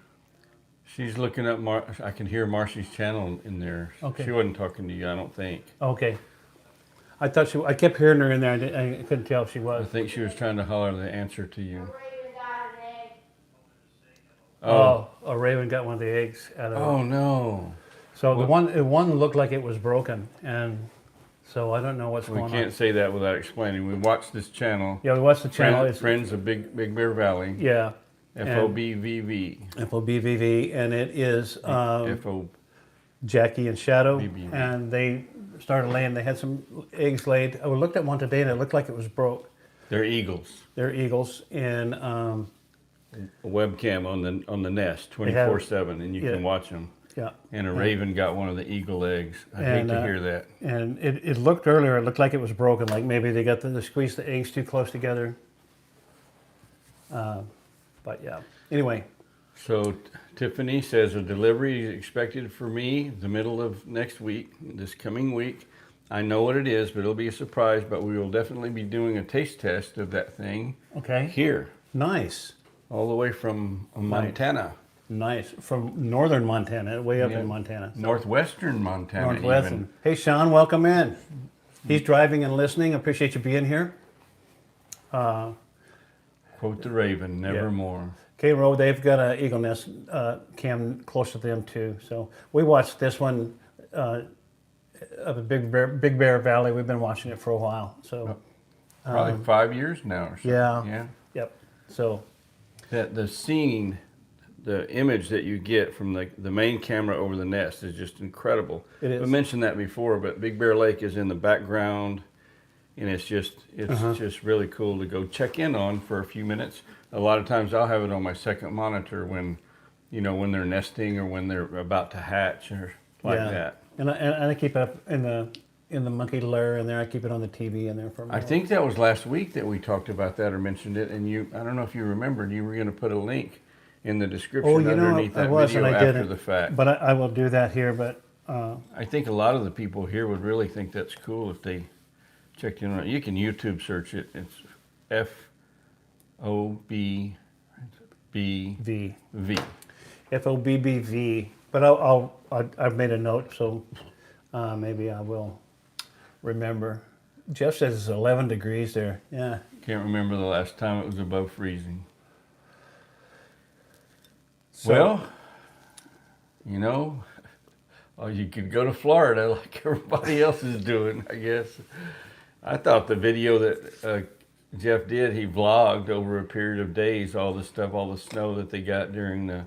She's looking up, I can hear Marcy's channel in there. Okay. She wasn't talking to you, I don't think. Okay. I thought I kept hearing her in there. I couldn't tell if she I was. think she was trying to holler the answer to you. Oh, a raven got one of the eggs out of it. Oh no. So the one looked like it was broken, and so I don't know what's We going can't on. say that without explaining. We watched this channel. Yeah, we watched the channel. Friends of Big Bear Valley. Yeah. FOBVV. FOBVV, and it is FO. Jackie and Shadow, BBV. and they started laying. They had some eggs laid. I looked at one today, and it looked like it was broke. They're eagles. They're eagles, and A webcam on the nest, 24/7, and you yeah. can watch them. yeah. And a raven got one of the eagle eggs. I hate to hear that. And it looked earlier. It looked like it was broken. Like maybe they got they squeezed the eggs too close together. But yeah. Anyway. So Tiffany says a delivery is expected for me the middle of next week, this coming week. I know what it is, but it'll be a surprise. But we will definitely be doing a taste test of that thing. Okay. Here, Nice. all the way from Montana, Nice. From northern Montana, way up in Montana. northwestern Montana. Northwestern. Even. Hey, Sean, welcome in. He's driving and listening. Appreciate you being here. Quote the raven, nevermore. K Road, they've got an eagle nest cam close to them too. So we watched this one of the Big Bear Valley. We've been watching it for a while. So Probably 5 years now or so. yeah. Yeah. Yep. So That the scene, the image that you get from the main camera over the nest is just incredible. It is. I mentioned that before, but Big Bear Lake is in the background, and it's just really cool to go check in on for a few minutes. A lot of times I'll have it on my second monitor when they're nesting or when they're about to hatch or like that. And I keep it up in the monkey lair in there. I keep it on the TV in there for a I minute. think that was last week that we talked about that or mentioned it, and I don't know if you remembered, you were going to put a link in the description underneath that video and I after didn't. the fact. But I will do that here. But I think a lot of the people here would really think that's cool if they checked in on it. You can YouTube search it. It's FOBBV. V. V. But I've made a note, so maybe I will remember. Jeff says it's 11 degrees there. Yeah. Can't remember the last time it was above freezing. So, You could go to Florida like everybody else is doing, I guess. I thought the video that Jeff did, he vlogged over a period of days, all the snow that they got during the,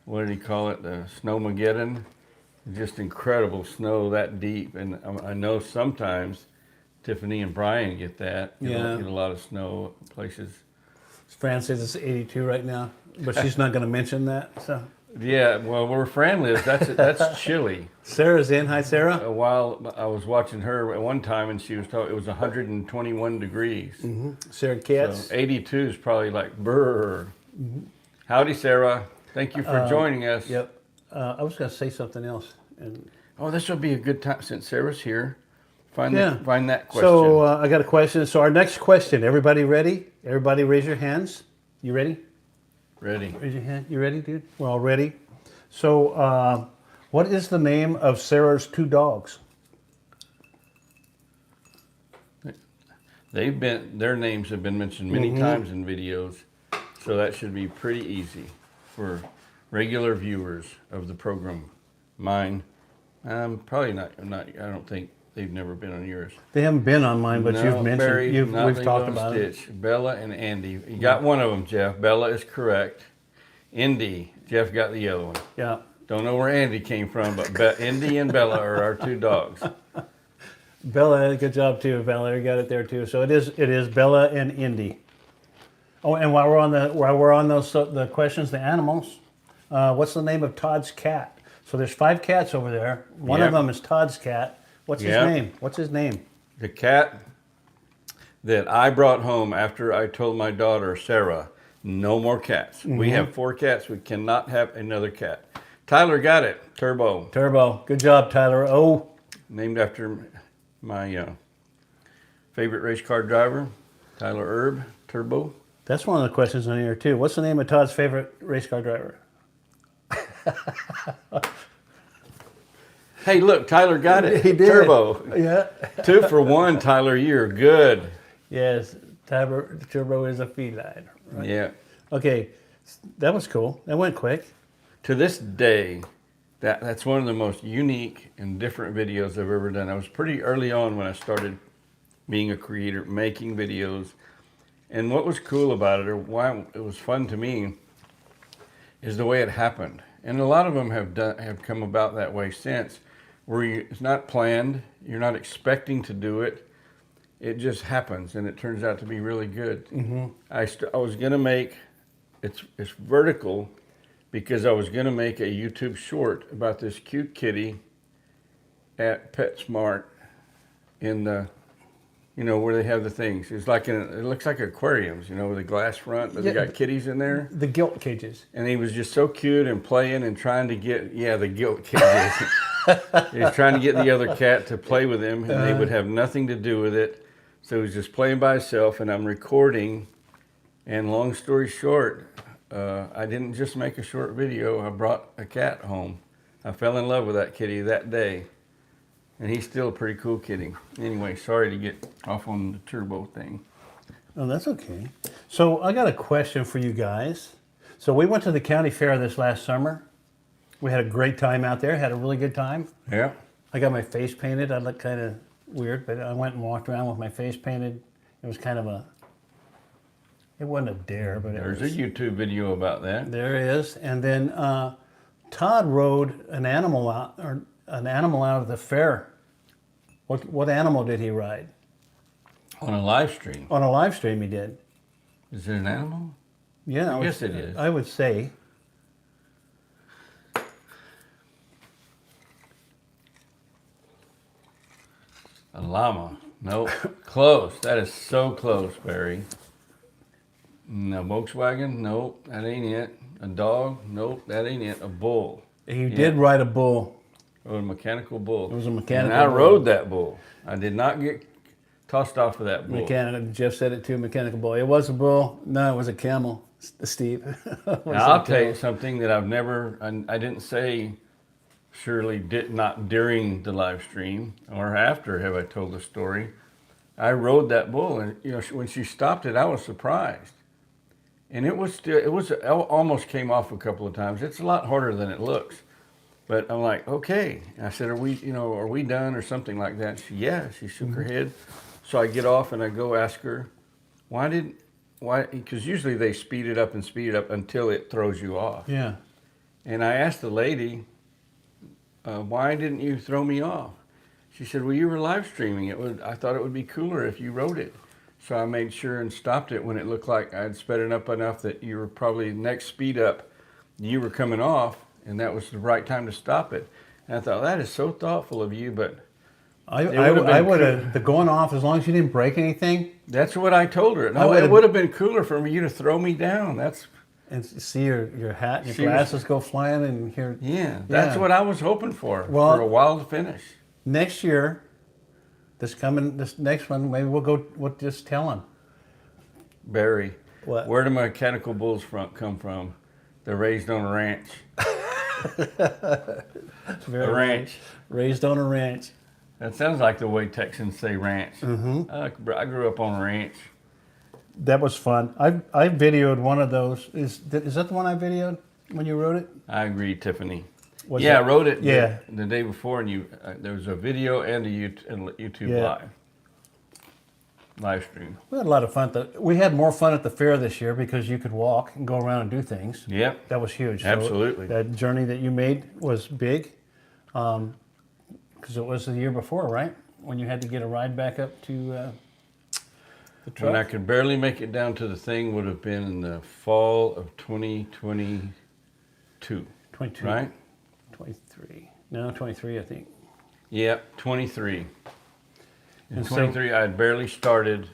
what did he call it, the Snowmageddon? Just incredible snow that deep. And I know sometimes Tiffany and Brian get that. Get a lot of snow places. Fran says it's 82 right now, but she's not going to mention that. So Yeah, well, where Fran lives, that's chilly. Sarah's in. Hi, Sarah. A while, I was watching her at one time, and she was talking. It was 121 degrees. Sarah Katz. So 82 is probably like brr. Howdy, Sarah. Thank you for joining us. Yep. I was going to say something else. And Oh, this will be a good time since Sarah's here. Find Yeah. that question. so I got a question. So our next question. Everybody ready? Everybody raise your hands. You ready? Ready. Raise your hand. You ready, dude? We're all ready. So what is the name of Sarah's two dogs? Their names have been mentioned many times in videos, so that should be pretty easy for regular viewers of the program. Mine, probably not. I don't think they've never been on yours. They haven't been on mine, but No, you've mentioned, Barry, we've not talked Lilo and about it. Stitch. Bella and Andy. You got one of them, Jeff. Bella is correct. Indy, Jeff got the other one. Yeah. Don't know where Andy came from, but Indy and Bella are our 2 dogs. Bella, good job too. Valerie got it there too. So it is Bella and Indy. Oh, and while we're on those the questions, the animals, what's the name of Todd's cat? So there's 5 cats over there. One of Yep. them is Todd's cat. What's his Yep. name? What's his name? The cat that I brought home after I told my daughter, Sarah, no more cats. We have 4 cats. We cannot have another cat. Tyler got it. Turbo. Turbo. Good job, Tyler. Oh, Named after my favorite race car driver, Tyler Erb. Turbo. that's one of the questions on here too. What's the name of Todd's favorite race car driver? Hey, look, Tyler got it. He did. Turbo. Yeah. 2 for 1, Tyler. You're good. Yes, Turbo is a feline. Right? Yeah. Okay, that was cool. That went quick. To this day, that's one of the most unique and different videos I've ever done. I was pretty early on when I started being a creator, making videos. And what was cool about it, or why it was fun to me, is the way it happened. And a lot of them have come about that way since, where it's not planned, you're not expecting to do it, it just happens, and it turns out to be really good. I was gonna make, it's vertical, because I was gonna make a YouTube short about this cute kitty at PetSmart in the, where they have the things. It's like it looks like aquariums, with a glass front, but they Yeah, got kitties in there. The gilt cages. And he was just so cute and playing and trying to get, the guilt cages. He was trying to get the other cat to play with him, and they would have nothing to do with it. So he was just playing by himself, and I'm recording. And long story short, I didn't just make a short video. I brought a cat home. I fell in love with that kitty that day. And he's still a pretty cool kitty. Anyway, sorry to get off on the turbo thing. Oh, that's okay. So I got a question for you guys. So we went to the county fair this last summer. We had a great time out there. Had a really good time. Yeah. I got my face painted. I looked kind of weird, but I went and walked around with my face painted. It was kind of it wasn't a dare, but There's a YouTube video about that. There is. And then Todd rode an animal out of the fair. What animal did he ride? On a live stream. On a live stream he did. Is it an animal? Yeah, I guess it is. I would say. A llama. Nope. Close. That is so close, Barry. No, Volkswagen? Nope, that ain't it. A dog? Nope, that ain't it. A bull. He did ride a bull. Oh, a mechanical bull. It was a mechanical And I bull. rode that bull. I did not get tossed off of that bull. Mechanical. Jeff said it too. Mechanical bull. It was a bull. No, it was a camel. Steve. Now, I'll tell you something that I've never, I didn't say, surely not during the live stream or after have I told the story. I rode that bull, and when she stopped it, I was surprised. And it almost came off a couple of times. It's a lot harder than it looks. But I'm like, okay. I said, are we done or something like that? She shook her head. So I get off and I go ask her, why, because usually they speed it up until it throws you off. Yeah. And I asked the lady, why didn't you throw me off? She said, well, you were live streaming. I thought it would be cooler if you rode it. So I made sure and stopped it when it looked like I'd sped it up enough that you were probably next speed up, you were coming off, and that was the right time to stop it. And I thought, that is so thoughtful of you, but I would have going off as long as you didn't break anything. that's what I told her. No, it would have been cooler for you to throw me down. And see your hat and your She was- glasses go flying and hear. Yeah, that's Yeah. what I was hoping for Well- a wild finish. Next year, this next one, maybe we'll just tell him. Barry, What? where do mechanical bulls come from? They're raised on a ranch. Very A ranch. nice. Raised on a ranch. That sounds like the way Texans say ranch. I grew up on a ranch. That was fun. I videoed one of those. Is that the one I videoed when you wrote it? I agree, Tiffany. Was Yeah, it? I wrote it Yeah. the day before, and there was a video and a YouTube Yeah. live stream. We had a lot of fun. We had more fun at the fair this year because you could walk and go around and do things. Yep. That was huge. So Absolutely. that journey that you made was big because it was the year before, right? When you had to get a ride back up to the truck. When I could barely make it down to the thing would have been in the fall of 2022. 22. Right? 23. No, 23, I think. Yep, 23. In And so- 23, I had barely started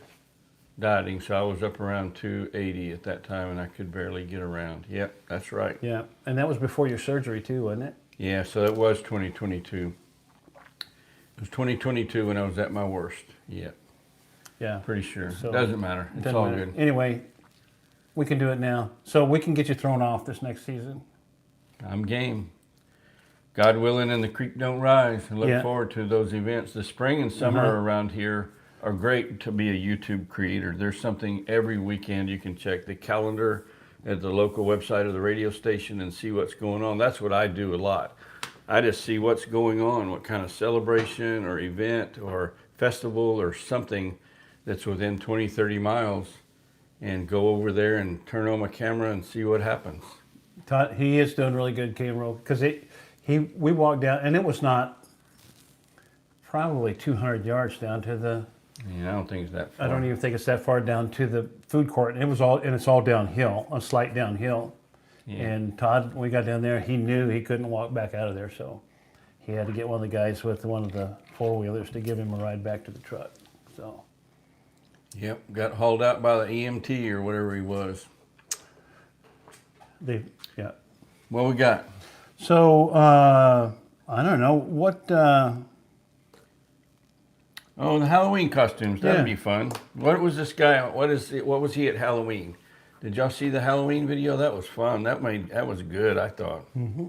dieting, so I was up around 280 at that time, and I could barely get around. Yep, that's right. Yeah. And that was before your surgery, too, wasn't it? Yeah, so it was 2022. It was 2022 when I was at my worst. Yep, Yeah. pretty sure. So- Doesn't matter. It's Doesn't all matter. good. Anyway, we can do it now. So we can get you thrown off this next season. I'm game. God willing, and the creek don't rise. I look Yeah. forward to those events. The spring and summer Uh-huh. around here are great to be a YouTube creator. There's something every weekend you can check the calendar at the local website of the radio station and see what's going on. That's what I do a lot. I just see what's going on, what kind of celebration or event or festival or something that's within 20, 30 miles, and go over there and turn on my camera and see what happens. Todd, he is doing really good camera because we walked down and it was not probably 200 yards down to the. Yeah, I don't think it's that far. I don't even think it's that far down to the food court. And it's all downhill, a slight downhill. Yeah. And Todd, when we got down there, he knew he couldn't walk back out of there, so he had to get one of the guys with one of the four-wheelers to give him a ride back to the truck. So Yep, got hauled out by the EMT or whatever he was. yeah. What we got? So I don't know what. Oh, the Halloween costumes. That'd Yeah. be fun. What was this guy? What was he at Halloween? Did y'all see the Halloween video? That was fun. That was good. I thought. Mm-hmm.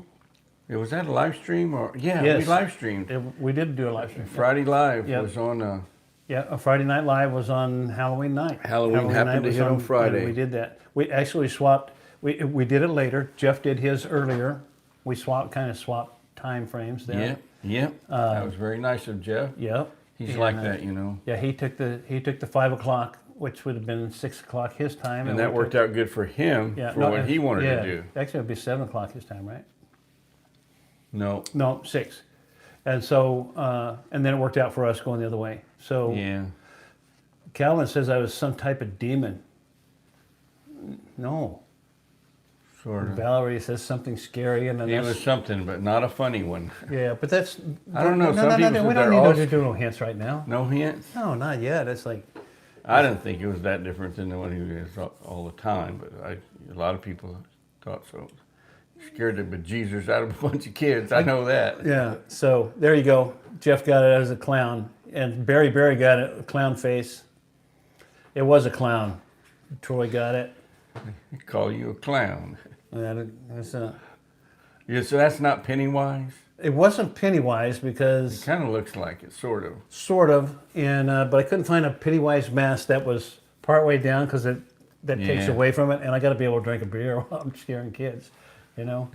Was that a live stream or yeah? Yes. We live streamed. We did do a live stream. Friday Live Yep. was on. Yeah, a Friday Night Live was on Halloween night. Halloween happened to was hit on Friday. and we did that. We actually swapped. We did it later. Jeff did his earlier. We kind of swapped time frames there. Yep, yep. That was very nice of Jeff. Yep. He's And, like that, you know. Yeah, he took the 5 o'clock, which would have been 6 o'clock his time, And that we worked took- out good for him Yeah, for no, what he wanted yeah, to do. Actually, it'd be 7 o'clock his time, right? No. No, 6. And so, and then it worked out for us going the other way. So Yeah. Calvin says I was some type of demon. No. Sort of. Valerie says something scary, and then It that's, was something, but not a funny one. yeah, but that's. I don't know, No, some no, no, people no, said we they're don't need all- to do no hints right now. No hints? No, not yet. It's like, I didn't think it was that different than the one he is all the time, but a lot of people thought so. Scared the bejesus out of a bunch of kids. I know that. yeah. So there you go. Jeff got it as a clown, and Barry got it a clown face. It was a clown. Troy got it. They call you a clown. And it's Yeah, so that's not Pennywise. it wasn't Pennywise It because kind of looks like it, sort of. sort of, and but I couldn't find a Pennywise mask that was partway down because that takes Yeah. away from it, and I got to be able to drink a beer while I'm scaring kids, you know,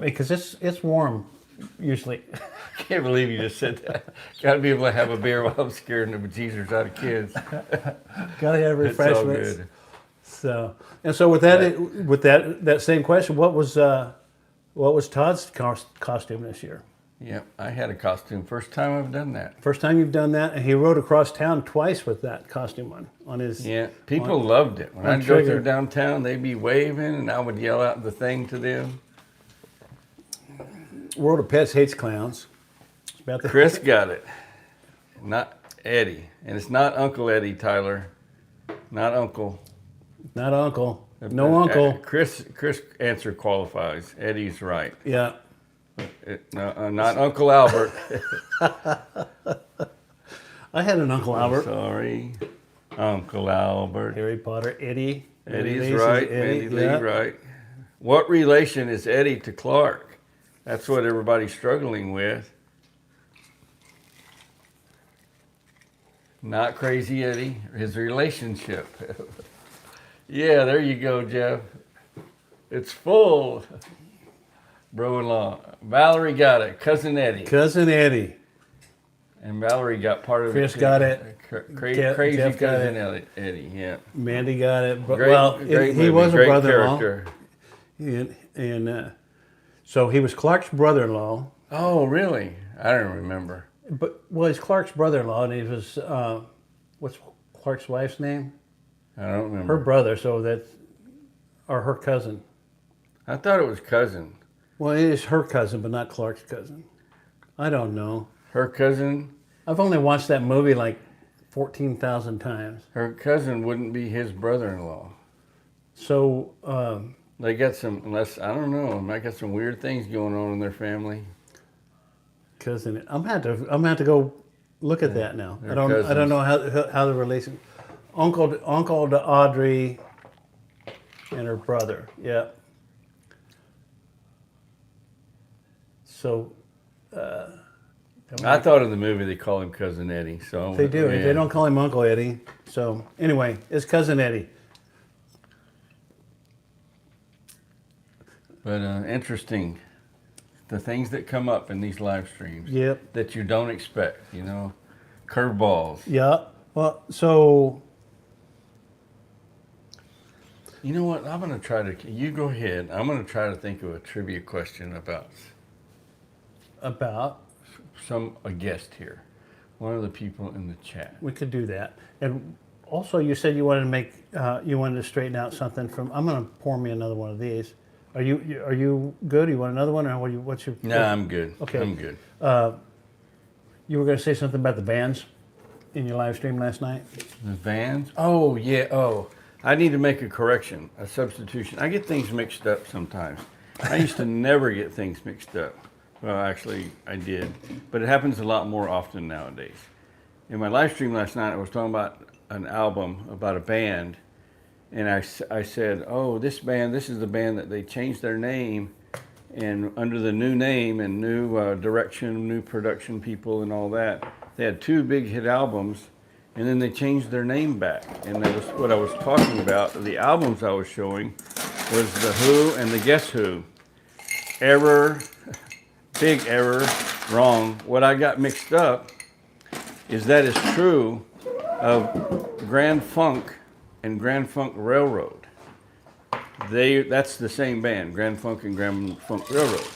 because it's warm usually. I can't believe you just said that. Got to be able to have a beer while I'm scaring the bejesus out of kids. Got to have It's all refreshments. good. So with that same question, what was Todd's costume this year? Yep, I had a costume. First time I've done that. First time you've done that, and he rode across town twice with that costume on his. Yeah, people loved it. When on I'd go Trigger. through downtown, they'd be waving, and I would yell out the thing to them. World of Pets hates clowns. It's about the Chris got it, not Eddie. And it's not Uncle Eddie, Tyler. Not Uncle. Not Uncle. No Uncle. Chris answer qualifies. Eddie's right. Yeah. Not Uncle Albert. I had an Uncle Albert. Sorry, Uncle Albert. Harry Potter. Eddie. Eddie's Eddie's right. Eddie, Eddie Lee yeah. right. What relation is Eddie to Clark? That's what everybody's struggling with. Not Crazy Eddie, his relationship. Yeah, there you go, Jeff. It's full. bro-in-law. Valerie got it. Cousin Eddie. Cousin Eddie. And Valerie got part of Chris it. Too. got it. Crazy Jeff got cousin Eddie. Yeah. Mandy got it. But, Great, well, great he movie, was a great brother-in-law. character. And so he was Clark's brother-in-law. Oh, really? I don't remember. But well, he's Clark's brother-in-law, and he was what's Clark's wife's name? I don't remember. Her brother. So that, or her cousin. I thought it was cousin. Well, it is her cousin, but not Clark's cousin. I don't know. Her cousin. I've only watched that movie like 14,000 times. Her cousin wouldn't be his brother-in-law. So They got some, unless, I don't know, they might got some weird things going on in their family. cousin, I'm gonna have to go look at that now. They're I don't know how the relation. Uncle to Audrey and her brother. Yeah. So. I thought in the movie they call him Cousin Eddie. So They do. yeah. They don't call him Uncle Eddie. So anyway, it's Cousin Eddie. But interesting, the things that come up in these live streams Yep. that you don't expect, curveballs. Yeah. Well, so You know what? I'm going to try to, you go ahead. I'm going to try to think of a trivia question about about a guest here. One of the people in the chat. we could do that. And also, you said you wanted to straighten out something from. I'm going to pour me another one of these. Are you good? You want another one, or what's your? No, I'm good. Okay. I'm good. You were going to say something about the vans in your live stream last night. The vans? Oh, yeah. Oh, I need to make a correction, a substitution. I get things mixed up sometimes. I used to never get things mixed up. Well, actually, I did. But it happens a lot more often nowadays. In my live stream last night, I was talking about an album, about a band. And I said, oh, this is the band that they changed their name. And under the new name and new direction, new production people and all that, they had 2 big hit albums. And then they changed their name back. And that was what I was talking about. The albums I was showing was The Who and the Guess Who. Error, big error, wrong. What I got mixed up is that is true of Grand Funk and Grand Funk Railroad. That's the same band, Grand Funk and Grand Funk Railroad.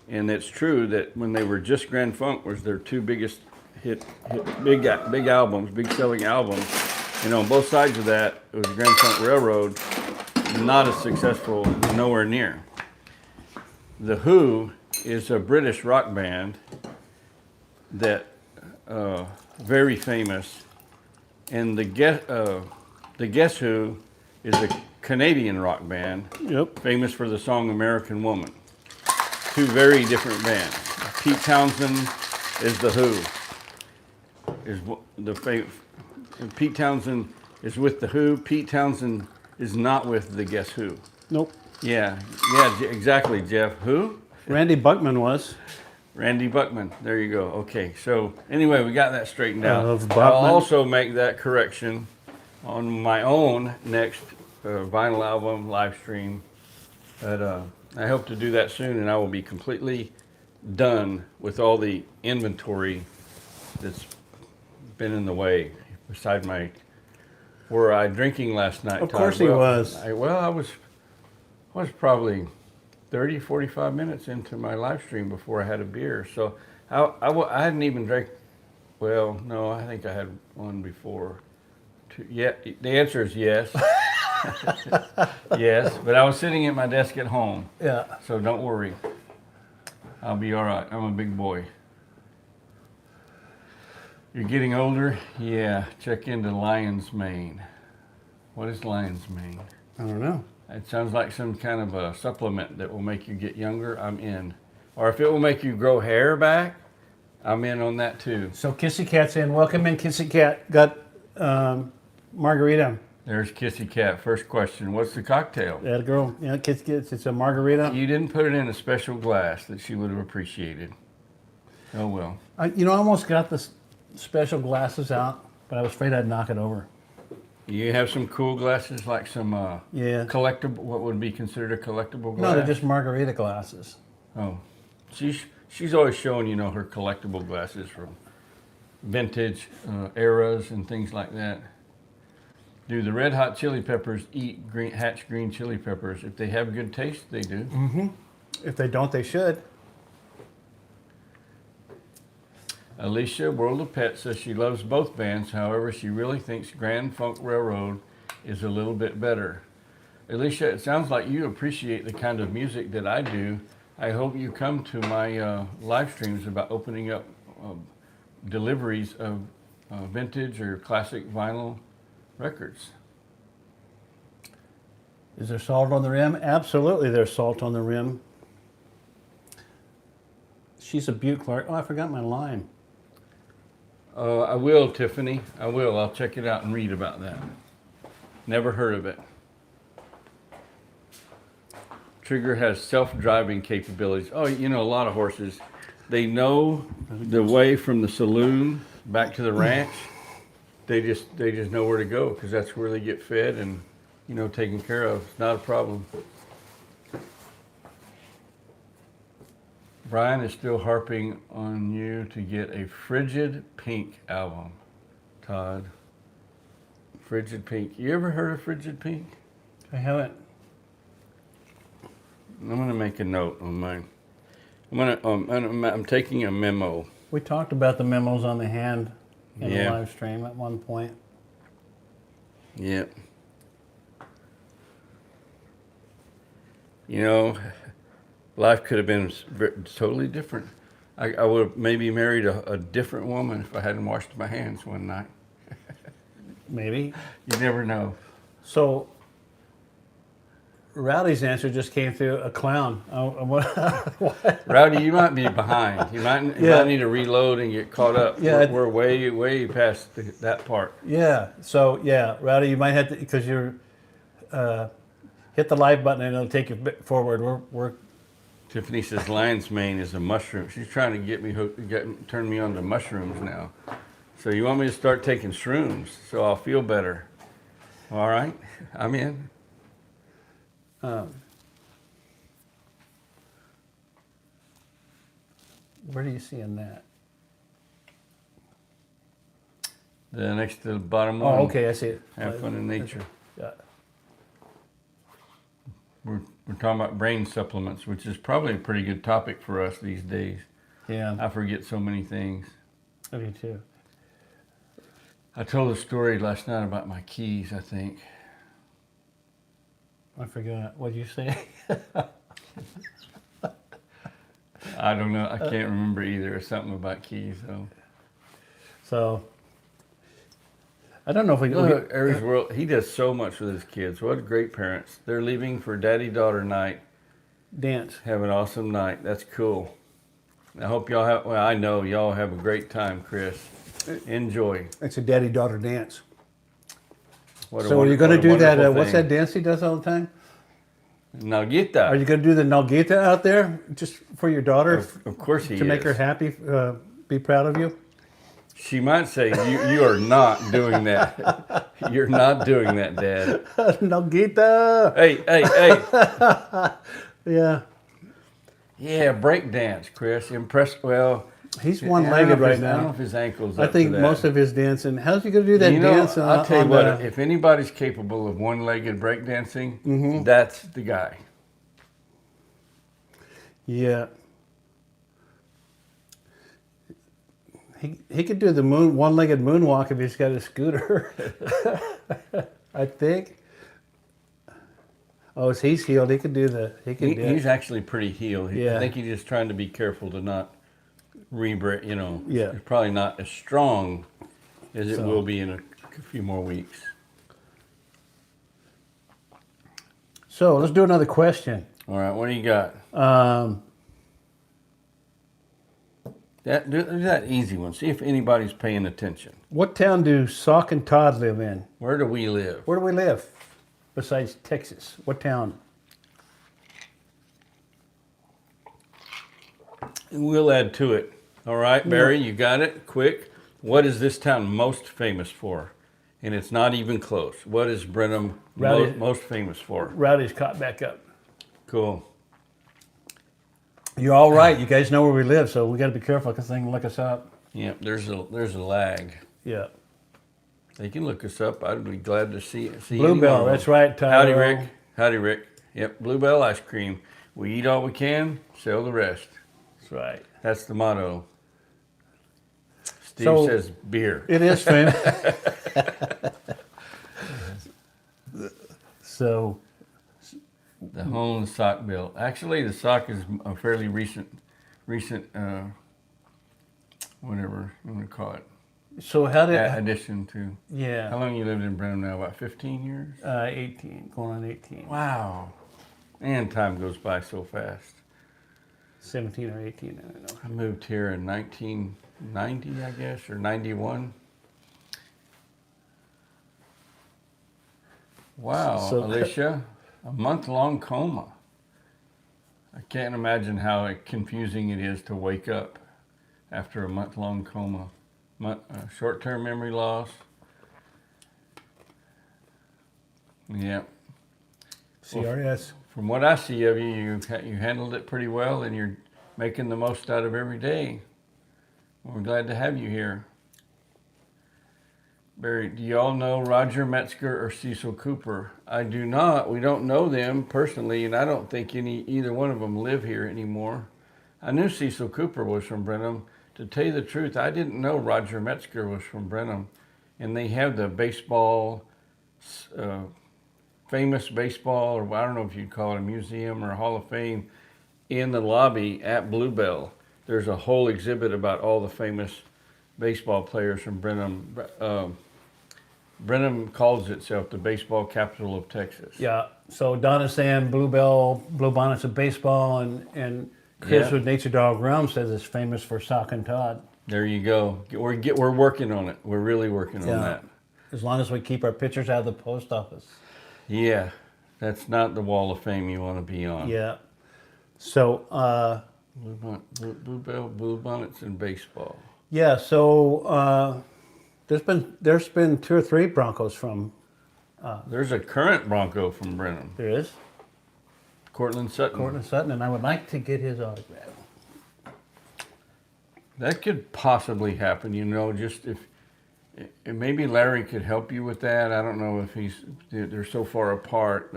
And it's true that when they were just Grand Funk was their 2 biggest hit big albums, big selling albums. And on both sides of that, it was Grand Funk Railroad, not as successful, nowhere near. The Who is a British rock band that very famous, and the Guess Who is a Canadian rock band, Yep. famous for the song "American Woman." 2 very different bands. Pete Townsend is the Who. Pete Townsend is with the Who. Pete Townsend is not with the Guess Who. Nope. Yeah, exactly, Jeff. Who? Randy Buckman was. Randy Buckman. There you go. Okay, so anyway, we got that straightened out. Of I'll Buckman. also make that correction on my own next vinyl album live stream. But I hope to do that soon, and I will be completely done with all the inventory that's been in the way. Beside were I drinking last night? Of Todd? course he was. I was probably 30, 45 minutes into my live stream before I had a beer. So I hadn't even drank, well, no, I think I had one before. Yeah, the answer is yes. Yes, but I was sitting at my desk at home. Yeah. So don't worry. I'll be all right. I'm a big boy. You're getting older? Yeah, check into Lion's Mane. What is Lion's Mane? I don't know. It sounds like some kind of a supplement that will make you get younger. I'm in. Or if it will make you grow hair back, I'm in on that too. So Kissy Cat's in. Welcome in, Kissy Cat. Got margarita. There's Kissy Cat. First question. What's the cocktail? That girl. Yeah, Kissy Cat. It's a margarita. You didn't put it in a special glass that she would have appreciated. Oh well. I almost got the special glasses out, but I was afraid I'd knock it over. You have some cool glasses, like some Yeah. collectible, what would be considered a collectible glass? No, they're just margarita glasses. Oh, she's always showing, you know, her collectible glasses from vintage eras and things like that. Do the Red Hot Chili Peppers eat Hatch green chili peppers? If they have good taste, they do. If they don't, they should. Alicia, World of Pets, says she loves both bands. However, she really thinks Grand Funk Railroad is a little bit better. Alicia, it sounds like you appreciate the kind of music that I do. I hope you come to my live streams about opening up deliveries of vintage or classic vinyl records. Is there salt on the rim? Absolutely, there's salt on the rim. She's a beaut, Clark. Oh, I forgot my line. I will, Tiffany. I will. I'll check it out and read about that. Never heard of it. Trigger has self-driving capabilities. Oh, you know, a lot of horses, they know the way from the saloon back to the ranch. They just know where to go because that's where they get fed and, you know, taken care of. It's not a problem. Brian is still harping on you to get a Frigid Pink album, Todd. Frigid Pink. You ever heard of Frigid Pink? I haven't. I'm gonna make a note on mine. I'm taking a memo. We talked about the memos on the hand in the Yeah. live stream at one point. Yep. You know, life could have been totally different. I would have maybe married a different woman if I hadn't washed my hands one night. Maybe. You never know. So, Rowdy's answer just came through a clown. What? Rowdy, you might be behind. You might need to reload and get caught up. Yeah. We're way past that part. Yeah. So, yeah, Rowdy, you might have to, because you're, hit the live button and it'll take you forward. We're Tiffany says lion's mane is a mushroom. She's trying to get me turn me on to mushrooms now. So you want me to start taking shrooms so I'll feel better? All right, I'm in. Where do you see in that? The next to the bottom one. Oh, okay, I see it. Have fun in nature. Yeah. We're talking about brain supplements, which is probably a pretty good topic for us these days. Yeah. I forget so many things. I do too. I told a story last night about my keys, I think. I forgot. What'd you say? I don't know. I can't remember either. Something about keys. So, I don't know if we Look, Aries World, he does so much with his kids. What great parents. They're leaving for daddy-daughter night. dance. Have an awesome night. That's cool. I hope y'all have, well, I know y'all have a great time, Chris. Enjoy. It's a daddy-daughter dance. What a So are you wonder- going to what a do that? wonderful What's that thing. dance he does all the time? Nalgita. Are you going to do the Nalgita out there just for your daughter Of course he to make her is. happy, be proud of you? She might say, you are not doing that. You're not doing that, Dad. Nalgita. Hey. Yeah. Yeah, break dance, Chris. Well, He's I one-legged don't know if right his- I don't know now. if his ankle's I up think to that. most of his dancing. How's he going to do that You know, dance? I'll tell you on what, the- if anybody's capable of one-legged breakdancing, Mm-hmm. that's the guy. Yeah. He could do the one-legged moonwalk if he's got a scooter. I think. Oh, he's healed. He could do the. He could do it. He's actually pretty healed. Yeah. I think he's just trying to be careful to not re-break, you know. Yeah. It's probably not as strong as it So- will be in a few more weeks. So let's do another question. All right, what do you got? Do that easy one. See if anybody's paying attention. What town do Sock and Todd live in? Where do we live? Where do we live? Besides Texas, what town? We'll add to it. All right, Barry, you got it? Quick. What is this town most famous for? And it's not even close. What is Brenham Rowdy- most famous for? Rowdy's caught back up. Cool. You're all right. You guys know where we live, so we got to be careful because they can look us up. Yeah, there's a lag. Yeah. They can look us up. I'd be glad to see Bluebell, anyone. that's right, Tyler. Howdy, Rick. Howdy, Rick. Yep, Bluebell ice cream. We eat all we can, sell the rest. That's right. That's the motto. Steve So, says beer. It is famous. So, The home sock bill. Actually, the sock is a fairly recent, whatever you want to call it, so how did? addition to. How Yeah. long you lived in Brenham now? About 15 years? 18, going on 18. Wow. And time goes by so fast. 17 or 18, I don't know. I moved here in 1990, I guess, or 91. Wow, So- Alicia, a month-long coma. I can't imagine how confusing it is to wake up after a month-long coma. Short-term memory loss. Yeah. CRS. From what I see of you, you handled it pretty well, and you're making the most out of every day. We're glad to have you here. Barry, do you all know Roger Metzger or Cecil Cooper? I do not. We don't know them personally, and I don't think either one of them live here anymore. I knew Cecil Cooper was from Brenham. To tell you the truth, I didn't know Roger Metzger was from Brenham. And they have the baseball, famous baseball, or I don't know if you'd call it a museum or a Hall of Fame, in the lobby at Bluebell. There's a whole exhibit about all the famous baseball players from Brenham. Brenham calls itself the baseball capital of Texas. Yeah. So Donna's saying Bluebell, Blue Bonnets of baseball, and Chris Yeah. with Nature Dog Realm says it's famous for sock and Todd. There you go. We're working on it. We're really working on that. As long as we keep our pictures out of the post office. Yeah, that's not the wall of fame you want to be on. Yeah. So, Blue Bonnets and baseball. yeah. So there's been 2 or 3 Broncos from. There's a current Bronco from Brenham, There is Cortland Sutton. Cortland Sutton, and I would like to get his autograph. That could possibly happen, just if maybe Larry could help you with that. I don't know if they're so far apart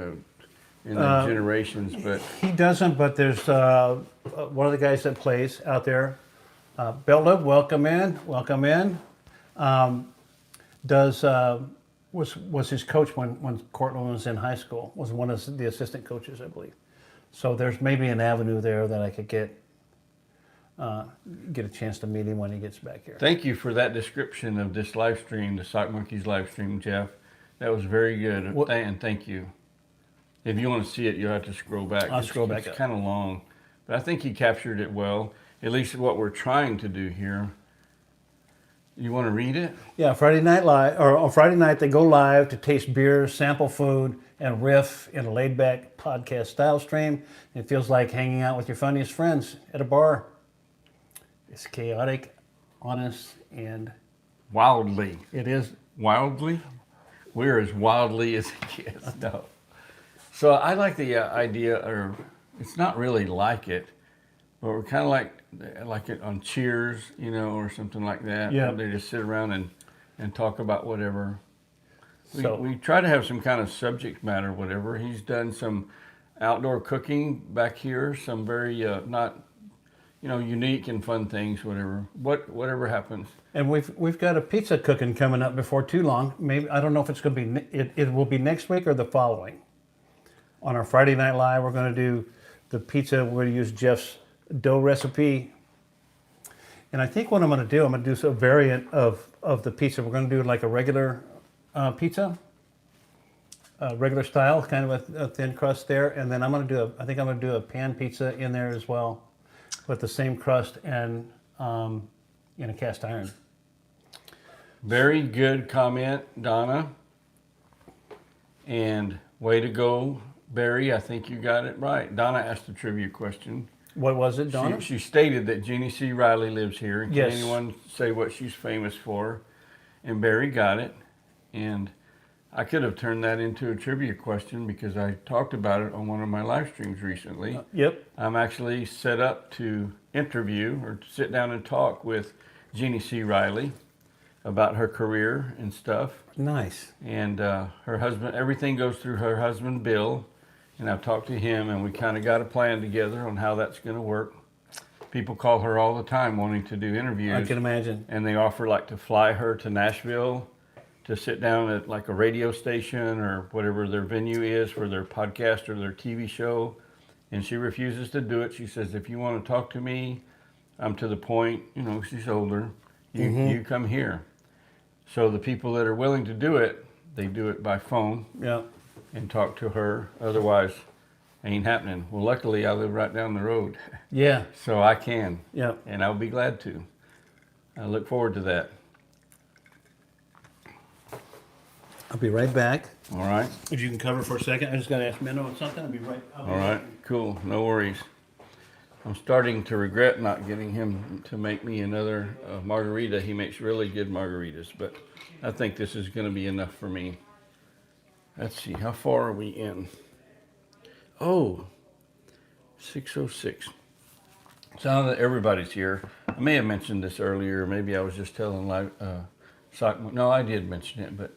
in the generations, but He doesn't, but there's one of the guys that plays out there. Belda, welcome in. Was his coach when Cortland was in high school? Was one of the assistant coaches, I believe. So there's maybe an avenue there that I could get a chance to meet him when he gets back here. thank you for that description of this live stream, the Sock Monkeys live stream, Jeff. That was very good, and thank you. If you want to see it, you'll have to scroll back. I'll scroll back It's up. kind of long, but I think he captured it well. At least what we're trying to do here. You want to read it? Yeah, Friday Night Live, or on Friday night they go live to taste beer, sample food, and riff in a laid-back podcast style stream. It feels like hanging out with your funniest friends at a bar. It's chaotic, honest, and Wildly. it is. Wildly? We're as wildly as it gets. No. So I like the idea, or it's not really like it, but we're kind of like it on Cheers, or something like that. Yeah. They just sit around and talk about whatever. So- We try to have some kind of subject matter, whatever. He's done some outdoor cooking back here, some very not, unique and fun things, whatever. Whatever happens. And we've got a pizza cooking coming up before too long. Maybe I don't know if it's going to be. It will be next week or the following. On our Friday Night Live, we're going to do the pizza. We're going to use Jeff's dough recipe. And I think what I'm going to do a variant of the pizza. We're going to do like a regular pizza, regular style, kind of a thin crust there. And then I'm going to do a pan pizza in there as well, with the same crust and in a cast iron. Very good comment, Donna. And way to go, Barry. I think you got it right. Donna asked a trivia question. What was it, Donna? She stated that Jeannie C. Riley lives here. Can Yes. anyone say what she's famous for? And Barry got it. And I could have turned that into a trivia question because I talked about it on one of my live streams recently. Yep. I'm actually set up to interview or to sit down and talk with Jeannie C. Riley about her career and stuff. Nice. And her husband, everything goes through her husband, Bill. And I've talked to him, and we kind of got a plan together on how that's going to work. People call her all the time wanting to do interviews. I can imagine. And they offer like to fly her to Nashville to sit down at like a radio station or whatever their venue is for their podcast or their TV show. And she refuses to do it. She says, if you want to talk to me, I'm to the point, you know, she's older. You come here. So the people that are willing to do it, they do it by phone Yeah. and talk to her. Otherwise, ain't happening. Well, luckily, I live right down the road, Yeah. so I can. Yeah. And I'll be glad to. I look forward to that. I'll be right back. All right. If you can cover for a second, I just got to ask Minnow something. I'll be right. All right. Cool. No worries. I'm starting to regret not getting him to make me another margarita. He makes really good margaritas, but I think this is going to be enough for me. Let's see. How far are we in? Oh, 6:06. So now that everybody's here, I may have mentioned this earlier. Maybe I was just telling no, I did mention it, but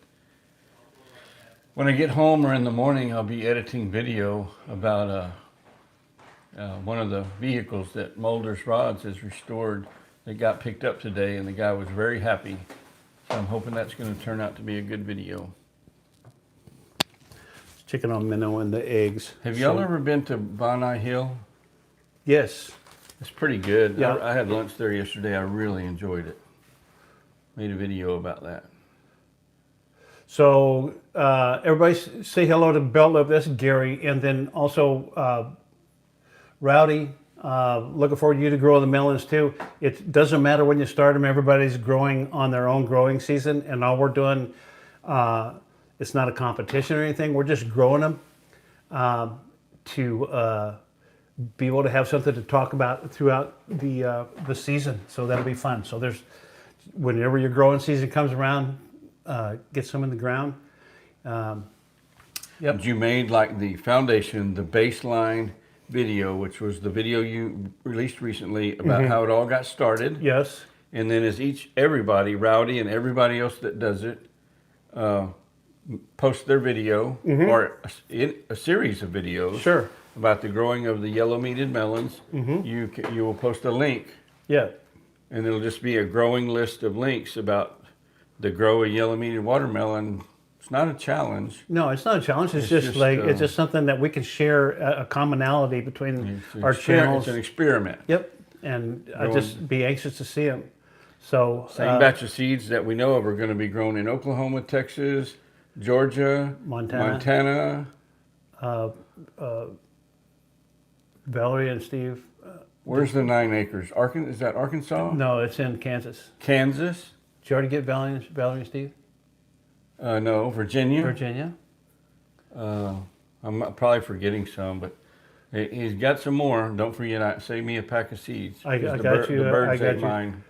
when I get home or in the morning, I'll be editing video about one of the vehicles that Mulder's Rods has restored that got picked up today, and the guy was very happy. So I'm hoping that's going to turn out to be a good video. Chicken on Minnow and the eggs. Have y'all ever been to Bonai Hill? Yes. It's pretty good. Yeah. I had lunch there yesterday. I really enjoyed it. Made a video about that. So everybody say hello to Belt Loop. That's Gary. And then also Rowdy. Looking forward to you to grow the melons too. It doesn't matter when you start them. Everybody's growing on their own growing season. And all we're doing, it's not a competition or anything. We're just growing them to be able to have something to talk about throughout the season. So that'll be fun. So whenever your growing season comes around, get some in the ground. Yep. You made like the foundation, the baseline video, which was the video you released recently about how it all got started. Yes. And then as everybody, Rowdy and everybody else that does it, post their video or a series of videos Sure. about the growing of the yellow meated melons, you will post a link, Yeah. and it'll just be a growing list of links about the grow a yellow meated watermelon. It's not a challenge. No, it's not a challenge. It's just like it's just something that we can share a commonality between our channels. It's an experiment. Yep. And I just be anxious to see them. So Same batch of seeds that we know of are going to be grown in Oklahoma, Texas, Georgia, Montana. Valerie and Steve. Where's the 9 acres? Is that Arkansas? No, it's in Kansas. Kansas? Did you already get Valerie and Steve? No, Virginia. Virginia. I'm probably forgetting some, but he's got some more. Don't forget, save me a pack of seeds. I got you. The birds I got ate you. mine.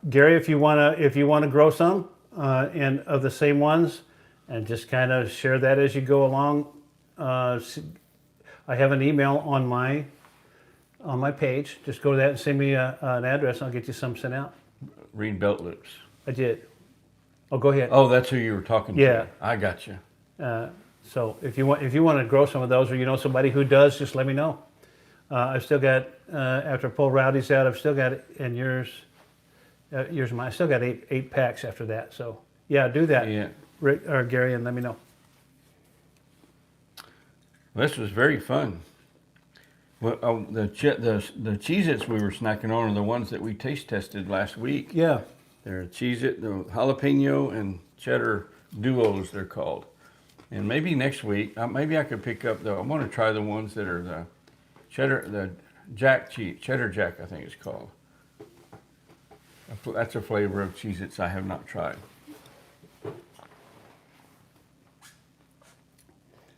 Gary, if you wanna grow some and of the same ones, and just kind of share that as you go along. I have an email on my page. Just go to that and send me an address. I'll get you some sent out. Reed Belt Loops. I did. Oh, go ahead. Oh, that's who you were talking to. Yeah. I got you. So if you want to grow some of those, or you know somebody who does, just let me know. I've still got after I pull Rowdy's out, I've still got and yours and mine. I still got eight packs after that. So yeah, do that. Yeah. Rick or Gary, and let me know. This was very fun. Well, the Cheez-Its we were snacking on are the ones that we taste tested last week. Yeah. They're Cheez-It, the jalapeno and cheddar duos, they're called. And maybe next week, maybe I could pick up I want to try the ones that are the cheddar jack, I think it's called. That's a flavor of Cheez-Its I have not tried.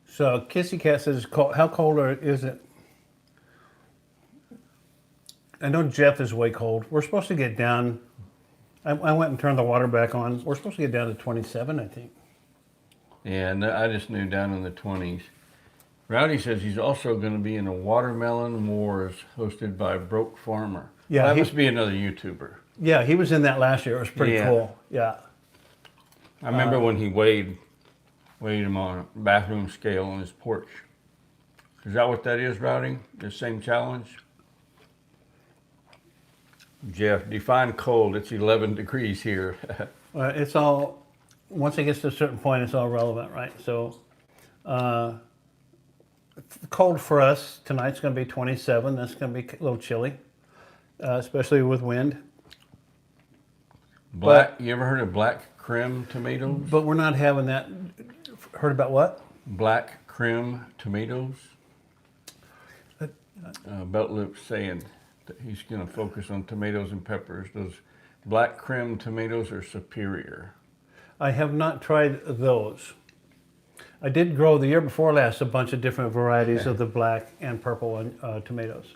So Kissy Cat says, how cold is it? I know Jeff is way cold. We're supposed to get down. I went and turned the water back on. We're supposed to get down to 27, I think. And I just knew down in the 20s. Rowdy says he's also going to be in a Watermelon Wars hosted by Broke Farmer. Yeah, Well, that he- must be another YouTuber. Yeah, he was in that last year. It was pretty Yeah. cool. Yeah. I remember when he weighed him on a bathroom scale on his porch. Is that what that is, Rowdy? The same challenge? Jeff, define cold. It's 11 degrees here. It's all, once it gets to a certain point, it's all relevant, right? So, cold for us. Tonight's going to be 27. That's going to be a little chilly, especially with wind. You ever heard of black creme tomatoes? But we're not having that. Heard about what? Black creme tomatoes? Beltloop's saying that he's going to focus on tomatoes and peppers. Those black creme tomatoes are superior. I have not tried those. I did grow the year before last a bunch of different varieties of the black and purple and, tomatoes.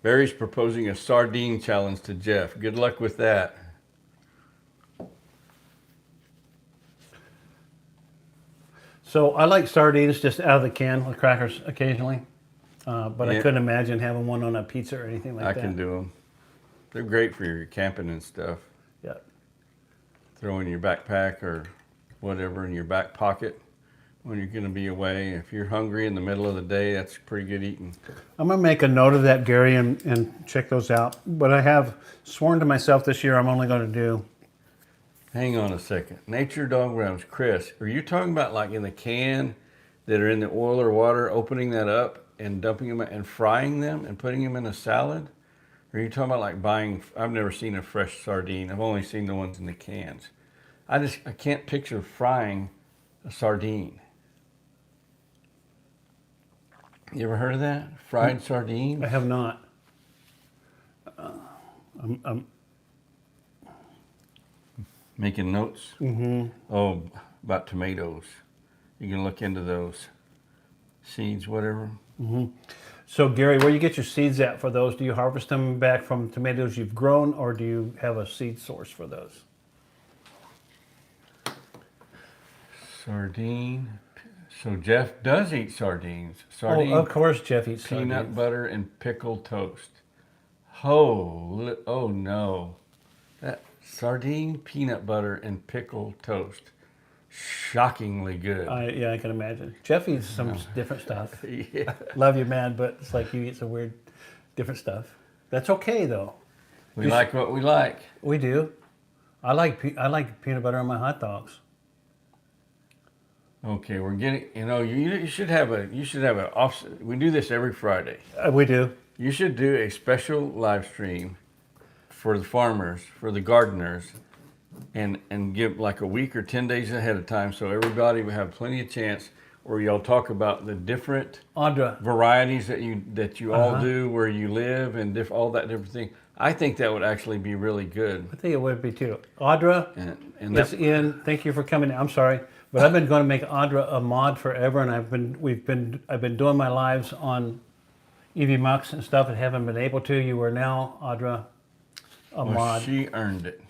Barry's proposing a sardine challenge to Jeff. Good luck with that. So I like sardines just out of the can with crackers occasionally, but I Yeah. couldn't imagine having one on a pizza or anything like I that. can do them. They're great for your camping and stuff. Yeah. Throw in your backpack or whatever in your back pocket when you're going to be away. If you're hungry in the middle of the day, that's pretty good eating. I'm gonna make a note of that, Gary, and check those out. But I have sworn to myself this year I'm only going to do. Hang on a second. Nature Dog Rounds. Chris, are you talking about like in the can that are in the oil or water, opening that up and dumping them and frying them and putting them in a salad? Or are you talking about like buying, I've never seen a fresh sardine. I've only seen the ones in the cans. I can't picture frying a sardine. You ever heard of that? Fried sardine? I have not. Making notes? Mm-hmm. Oh, about tomatoes. You can look into those seeds, whatever. So, Gary, where you get your seeds at for those? Do you harvest them back from tomatoes you've grown, or do you have a seed source for those? Sardine. So Jeff does eat sardines. Oh, Sardine, of course, Jeff eats peanut sardines. butter, and pickled toast. Oh no. That sardine, peanut butter, and pickled toast. Shockingly good. Yeah, I can imagine. Jeff eats some different stuff. Yeah. Love you, man, but it's like you eat some weird, different stuff. That's okay, though. We like what we like. We do. I like peanut butter on my hot dogs. Okay, we're getting. You should have an off. We do this every Friday. We do. You should do a special live stream for the farmers, for the gardeners, and give like a week or 10 days ahead of time so everybody will have plenty of chance where y'all talk about the different Audra. varieties that you all do where you live and all that different thing. I think that would actually be really good. I think it would be too. Audra And is that, in. Thank you for coming. I'm sorry, but I've been going to make Audra a mod forever, and I've been doing my lives on EV Mux and stuff, and haven't been able to. You are now, Audra, a mod. she earned it.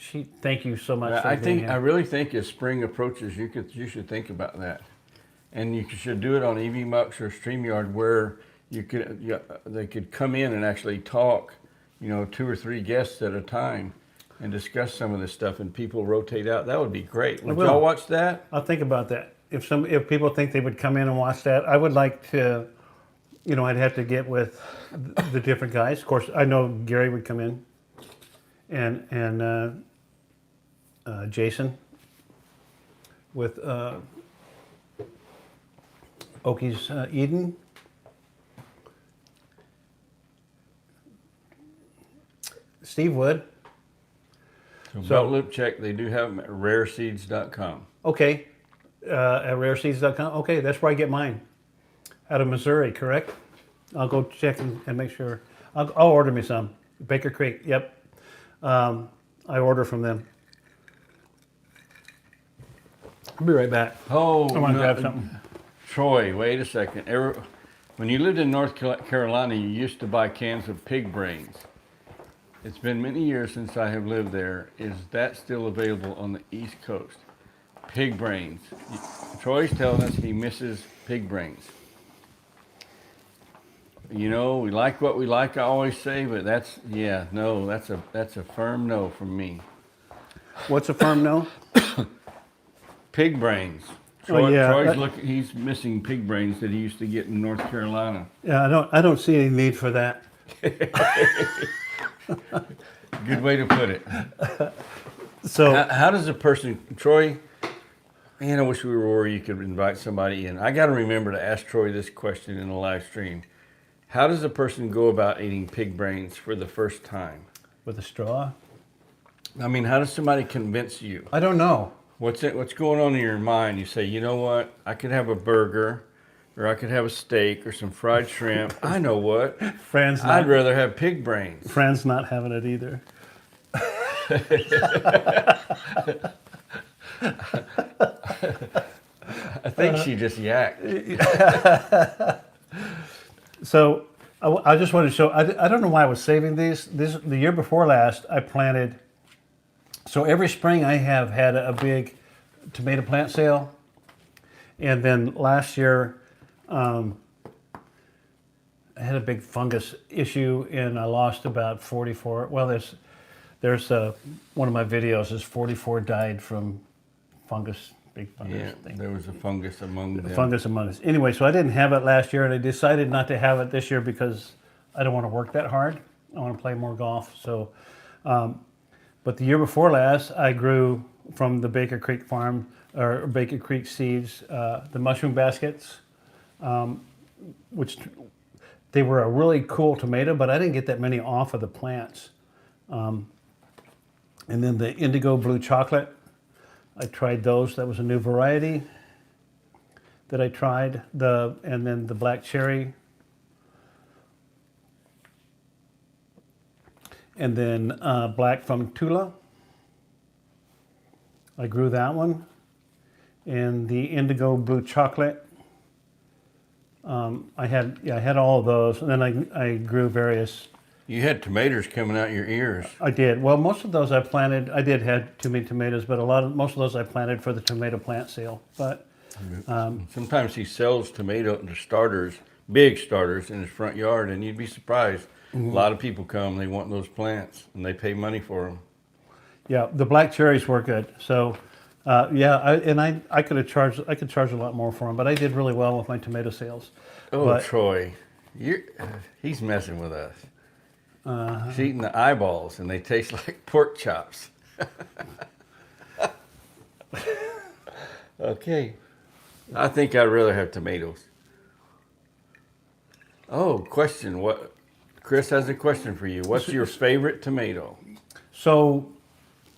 Thank you so much. I for being think here. I really think as spring approaches, you should think about that, and you should do it on EV Mux or StreamYard where they could come in and actually talk, 2 or 3 guests at a time, and discuss some of this stuff, and people rotate out. That would be great. Would will. y'all watch that? I'll think about that. If people think they would come in and watch that, I would like to. I'd have to get with the different guys. Of course, I know Gary would come in, and Jason with Okies Eden. Steve would. So Loop check. They do have them at rareseeds.com. Okay, at rareseeds.com. Okay, that's where I get mine. Out of Missouri, correct? I'll go check and make sure. I'll order me some. Baker Creek, yep. I order from them. I'll be right back. Oh, I want to grab something. Troy, wait a second. When you lived in North Carolina, you used to buy cans of pig brains. It's been many years since I have lived there. Is that still available on the East Coast? Pig brains. Troy's telling us he misses pig brains. You know, we like what we like, I always say, but that's a firm no from me. What's a firm no? Pig brains. Oh, yeah, Troy's he's missing pig brains that he used to get in North Carolina. Yeah, I don't see any need for that. Good way to put it. So How does a person, Troy, man, I wish we were where you could invite somebody in. I got to remember to ask Troy this question in the live stream. How does a person go about eating pig brains for the first time? with a straw? I mean, how does somebody convince you? I don't know. What's going on in your mind? You say, you know what? I could have a burger, or I could have a steak, or some fried shrimp. I know what. Fran's I'd not, rather have pig brains. Fran's not having it either. I think she just yacked. So I just wanted to show, I don't know why I was saving these. The year before last, I planted, so every spring I have had a big tomato plant sale. And then last year, I had a big fungus issue and I lost about 44. Well, there's one of my videos is 44 died from fungus, big fungus Yeah, thing. there was a fungus among them. Fungus among us. Anyway, so I didn't have it last year, and I decided not to have it this year because I don't want to work that hard. I want to play more golf. So, but the year before last, I grew from the Baker Creek farm or Baker Creek seeds, the mushroom baskets, which they were a really cool tomato, but I didn't get that many off of the plants. And then the indigo blue chocolate. I tried those. That was a new variety that I tried. And then the black cherry. And then black from Tula. I grew that one. And the indigo blue chocolate. I had all of those. And then I grew various. You had tomatoes coming out your ears. I did. Well, most of those I planted. I did have too many tomatoes, but most of those I planted for the tomato plant sale. But Sometimes he sells tomato starters, big starters, in his front yard, and you'd be surprised. A lot of people come, they want those plants, and they pay money for them. yeah, the black cherries were good. So I could charge a lot more for them, but I did really well with my tomato sales. Oh, But- Troy, he's messing with us. He's eating the eyeballs, and they taste like pork chops. Okay. I think I'd rather have tomatoes. Oh, question. Chris has a question for you. What's your favorite tomato? So,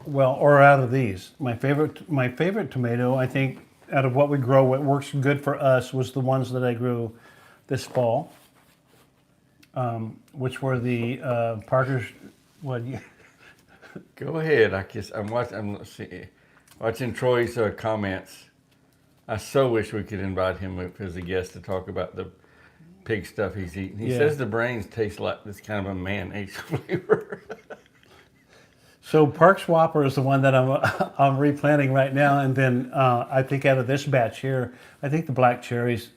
well, or out of these, my favorite tomato, I think, out of what we grow, what works good for us was the ones that I grew this fall, which were the Parker's. What? Go ahead. I'm watching Troy's comments. I so wish we could invite him up as a guest to talk about the pig stuff he's eating. He Yeah. says the brains taste like this kind of a mayonnaise flavor. So Parks Whopper is the one that I'm replanting right now, and then I think out of this batch here, I think the black cherries,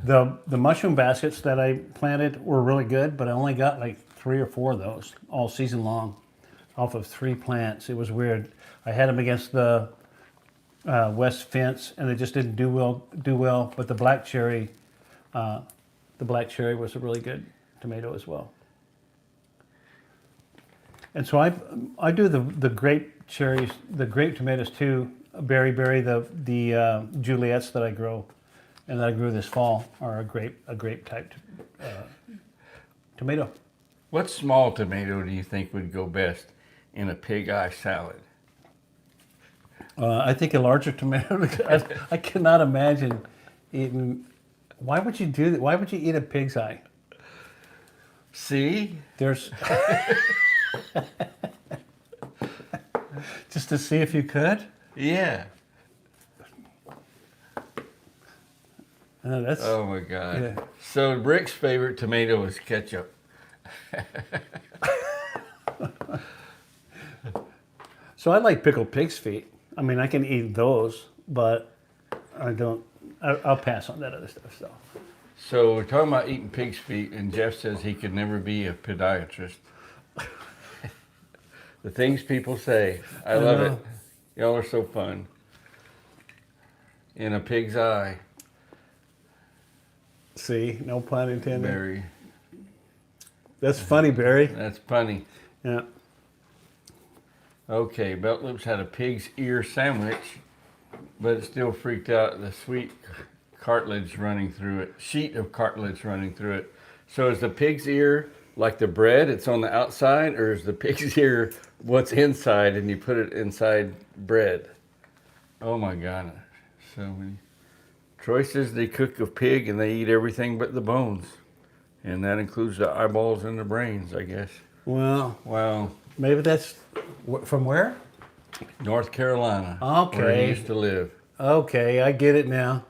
the mushroom baskets that I planted were really good, but I only got like 3 or 4 of those all season long, off of 3 plants. It was weird. I had them against the west fence, and they just didn't do well. But the black cherry was a really good tomato as well. And so I do the grape cherries, the grape tomatoes too. Berry, the Juliets that I grow, and that I grew this fall are a grape type tomato. What small tomato do you think would go best in a pig eye salad? I think a larger tomato. I cannot imagine eating. Why would you do that? Why would you eat a pig's eye? See? There's just to see if you could. Yeah. That's Oh my God. Yeah. So Rick's favorite tomato is ketchup. So I like pickled pig's feet. I mean, I can eat those, but I don't. I'll pass on that other stuff. So So we're talking about eating pig's feet, and Jeff says he could never be a podiatrist. The things people say, I love know. it. Y'all are so fun. In a pig's eye, see, no pun intended. Barry. That's funny, Barry. That's funny. Yeah. Okay, Belt Lips had a pig's ear sandwich, but it still freaked out the sweet cartilage running through it, sheet of cartilage running through it. So is the pig's ear like the bread, it's on the outside, or is the pig's ear what's inside and you put it inside bread? Oh my God. So many. Troy says they cook a pig and they eat everything but the bones. And that includes the eyeballs and the brains, I guess. Well, Wow. maybe that's from where? North Carolina. Okay. Where he used to live. Okay, I get it now.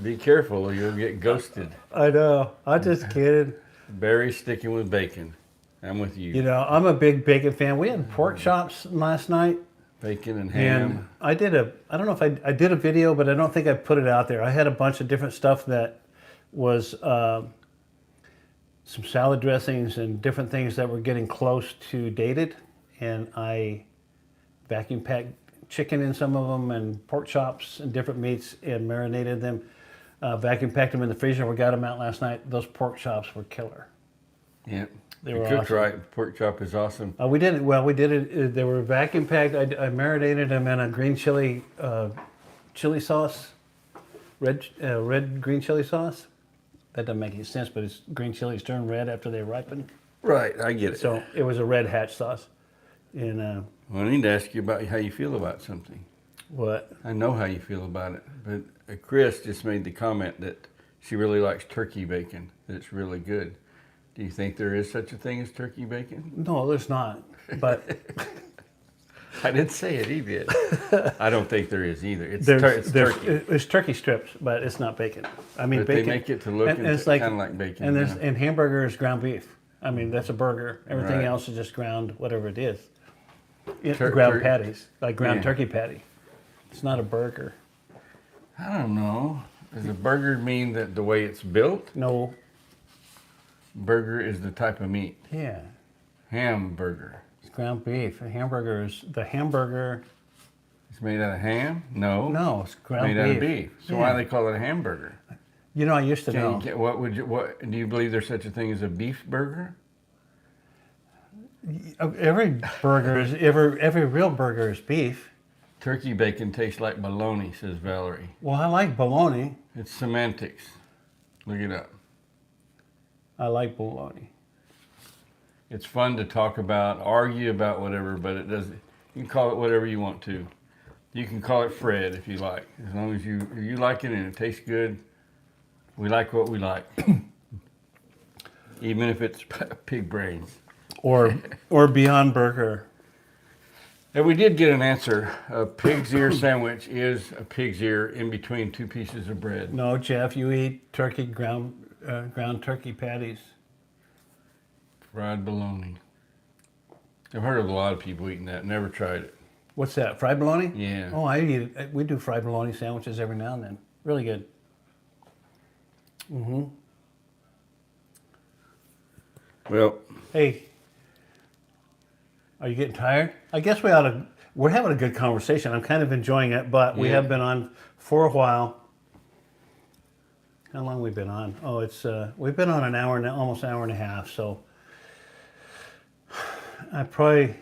Be careful or you'll get ghosted. I know. I just kidding. Barry's sticking with bacon. I'm with you. You know, I'm a big bacon fan. We had pork chops last night. Bacon and ham. And I don't know if I did a video, but I don't think I put it out there. I had a bunch of different stuff that was some salad dressings and different things that were getting close to dated. And I vacuum packed chicken in some of them and pork chops and different meats and marinated them. Vacuum packed them in the freezer. We got them out last night. Those pork chops were killer. Yeah. They You were cooked awesome. right. Pork chop is awesome. We did it. Well, we did it. They were vacuum packed. I marinated them in a green chili sauce, red green chili sauce. That doesn't make any sense, but it's green chilies turn red after they ripen. Right, I get it. So it was a red hatch sauce. And Well, I need to ask you about how you feel about something. what? I know how you feel about it, but Chris just made the comment that she really likes turkey bacon, that it's really good. Do you think there is such a thing as turkey bacon? No, there's not. But I didn't say it, he did. I don't think there is either. It's, there's turkey. it's turkey strips, but it's not bacon. I mean, But bacon. they make it to look and it's kind of like bacon. And yeah. and hamburger is ground beef. I mean, that's a burger. Everything Right. else is just ground, whatever it is. Tur- Ground tur- patties, like ground Yeah. turkey patty. It's not a burger. I don't know. Does a burger mean that the way it's built? No. Burger is the type of meat. Yeah. Hamburger. It's ground beef. A hamburger is the hamburger. It's made out of ham? No. No, it's ground Made beef. out of beef. So why do they call it a hamburger? You know, I used to Can know. you get, what do you believe there's such a thing as a beef burger? Every burger is every real burger is beef. Turkey bacon tastes like bologna, says Valerie. Well, I like bologna. It's semantics. Look it up. I like bologna. It's fun to talk about, argue about whatever, but it doesn't. You can call it whatever you want to. You can call it Fred if you like, as long as you like it and it tastes good. We like what we like, even if it's pig brains. Or Beyond Burger. And we did get an answer. A pig's ear sandwich is a pig's ear in between two pieces of bread. No, Jeff, you eat turkey ground turkey patties. Fried bologna. I've heard of a lot of people eating that. Never tried it. What's that? Fried bologna? Yeah. Oh, I eat it. We do fried bologna sandwiches every now and then. Really good. Well, Hey, are you getting tired? I guess we're having a good conversation. I'm kind of enjoying it, but we Yeah. have been on for a while. How long have we been on? Oh, we've been on an hour and almost an hour and a half. So I probably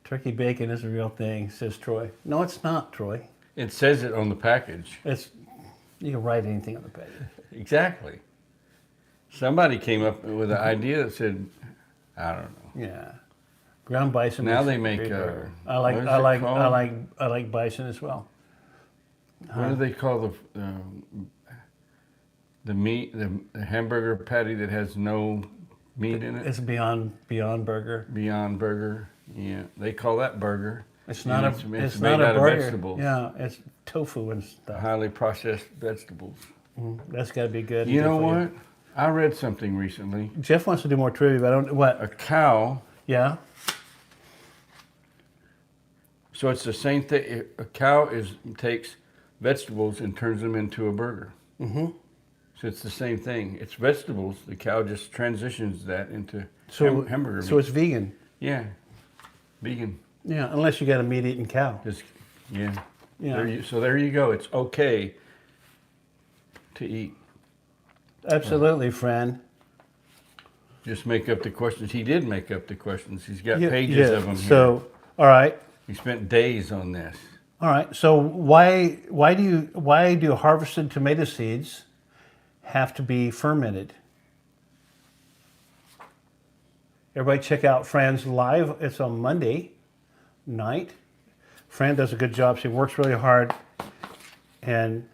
turkey bacon is a real thing, says Troy. No, it's not, Troy. it says it on the package. You can write anything on the page. Exactly. Somebody came up with an idea that said, I don't know. Yeah, ground bison. Now makes they a make, great burger. what I is it called? like bison as well. What do they call the meat, the hamburger patty that has no meat in it? It's Beyond Burger. Beyond Burger. Yeah, they call that burger. It's not And a. It's made not a out of burger. vegetables. Yeah, it's tofu and stuff. Highly processed vegetables. That's got to be good. You Good know for what? I read something recently. Jeff wants to do more trivia, but I don't. What? A cow Yeah. So it's the same thing. A cow takes vegetables and turns them into a burger. Mm-hmm. So it's the same thing. It's vegetables. The cow just transitions that into hamburger So meat. it's vegan. Yeah, vegan. Yeah, unless you got a meat-eating cow. Just yeah. Yeah. So there you go. It's okay to eat. Absolutely, friend. Just make up the questions. He did make up the questions. He's got Yeah, pages yeah. of them here. So, all right. He spent days on this. All right. So why do harvested tomato seeds have to be fermented? Everybody check out Fran's live. It's on Monday night. Fran does a good job. She works really hard, and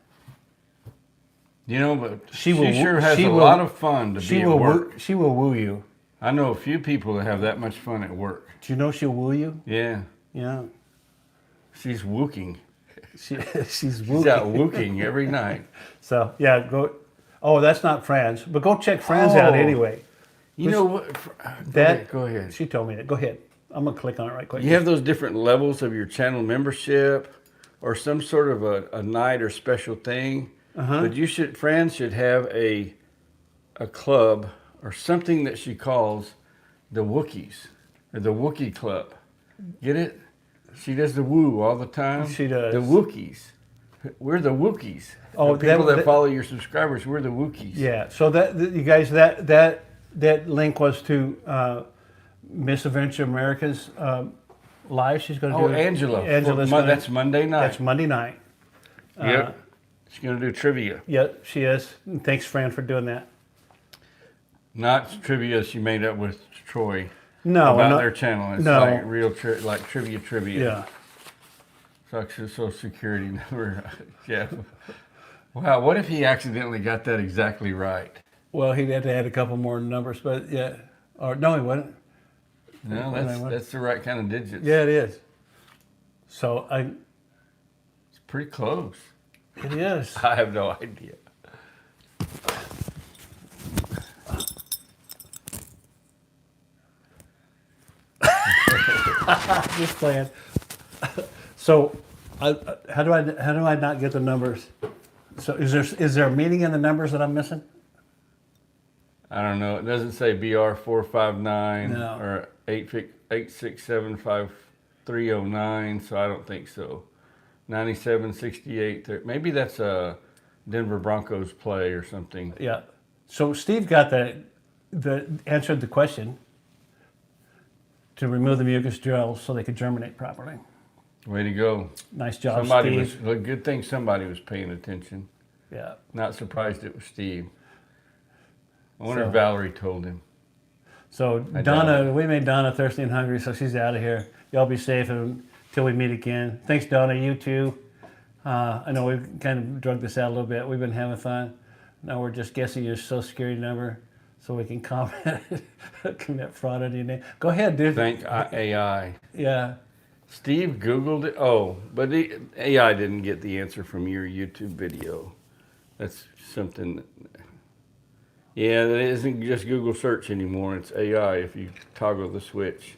You know, but She she, will- sure has she a will- lot of fun to be at work. she will woo you. I know a few people that have that much fun at work. Do you know she'll woo you? Yeah, Yeah. she's wooking. She's wooing. She's out wooking every night. So yeah, go. Oh, that's not Fran's, but go check Fran's out Oh. anyway. You know what? Go ahead. She told me that. Go ahead. I'm gonna click on it right quick. You have those different levels of your channel membership, or some sort of a night or special thing. But Fran should have a club or something that she calls the Wookiees or the Wookie Club. Get it? She does the woo all the time. She does. The Wookiees. We're the Wookiees. Oh, the people that that- follow your subscribers. We're the Wookiees. Yeah. So you guys, that link was to Miss Adventure America's live. She's going to Oh, do. Angela. Angela's That's Monday night. That's Monday night. Yep. She's going to do trivia. Yeah, she is. And thanks, Fran, for doing that. Not trivia she made up with Troy. No, about not- their channel. It's no. like real like trivia. Yeah. It's like social security number. Yeah. Wow, what if he accidentally got that exactly right? Well, he'd have to add a couple more numbers, but yeah. Or no, he wouldn't. No, that's the right kind of digits. Yeah, it is. So It's pretty close. it is. I have no idea. Just playing. So, how do I not get the numbers? So is there a meaning in the numbers that I'm missing? I don't know. It doesn't say BR459 No. or 8675309, so I don't think so. 9768. Maybe that's a Denver Broncos play or something. Yeah. So Steve got the answered the question to remove the mucus gel so they could germinate properly. Way to go. Nice job, Somebody Steve. was a good thing somebody was paying attention. Yeah. Not surprised it was Steve. I wonder So- if Valerie told him. So doubt Donna, we made Donna thirsty and hungry, so she's out of here. Y'all be safe until we meet again. Thanks, Donna. You too. I know we've kind of drug this out a little bit. We've been having fun. Now we're just guessing your social security number so we can commit fraud on your name. Go ahead, dude. Thank AI. Yeah. Steve Googled it. Oh, but the AI didn't get the answer from your YouTube video. That's something. Yeah, that isn't just Google search anymore. It's AI if you toggle the switch.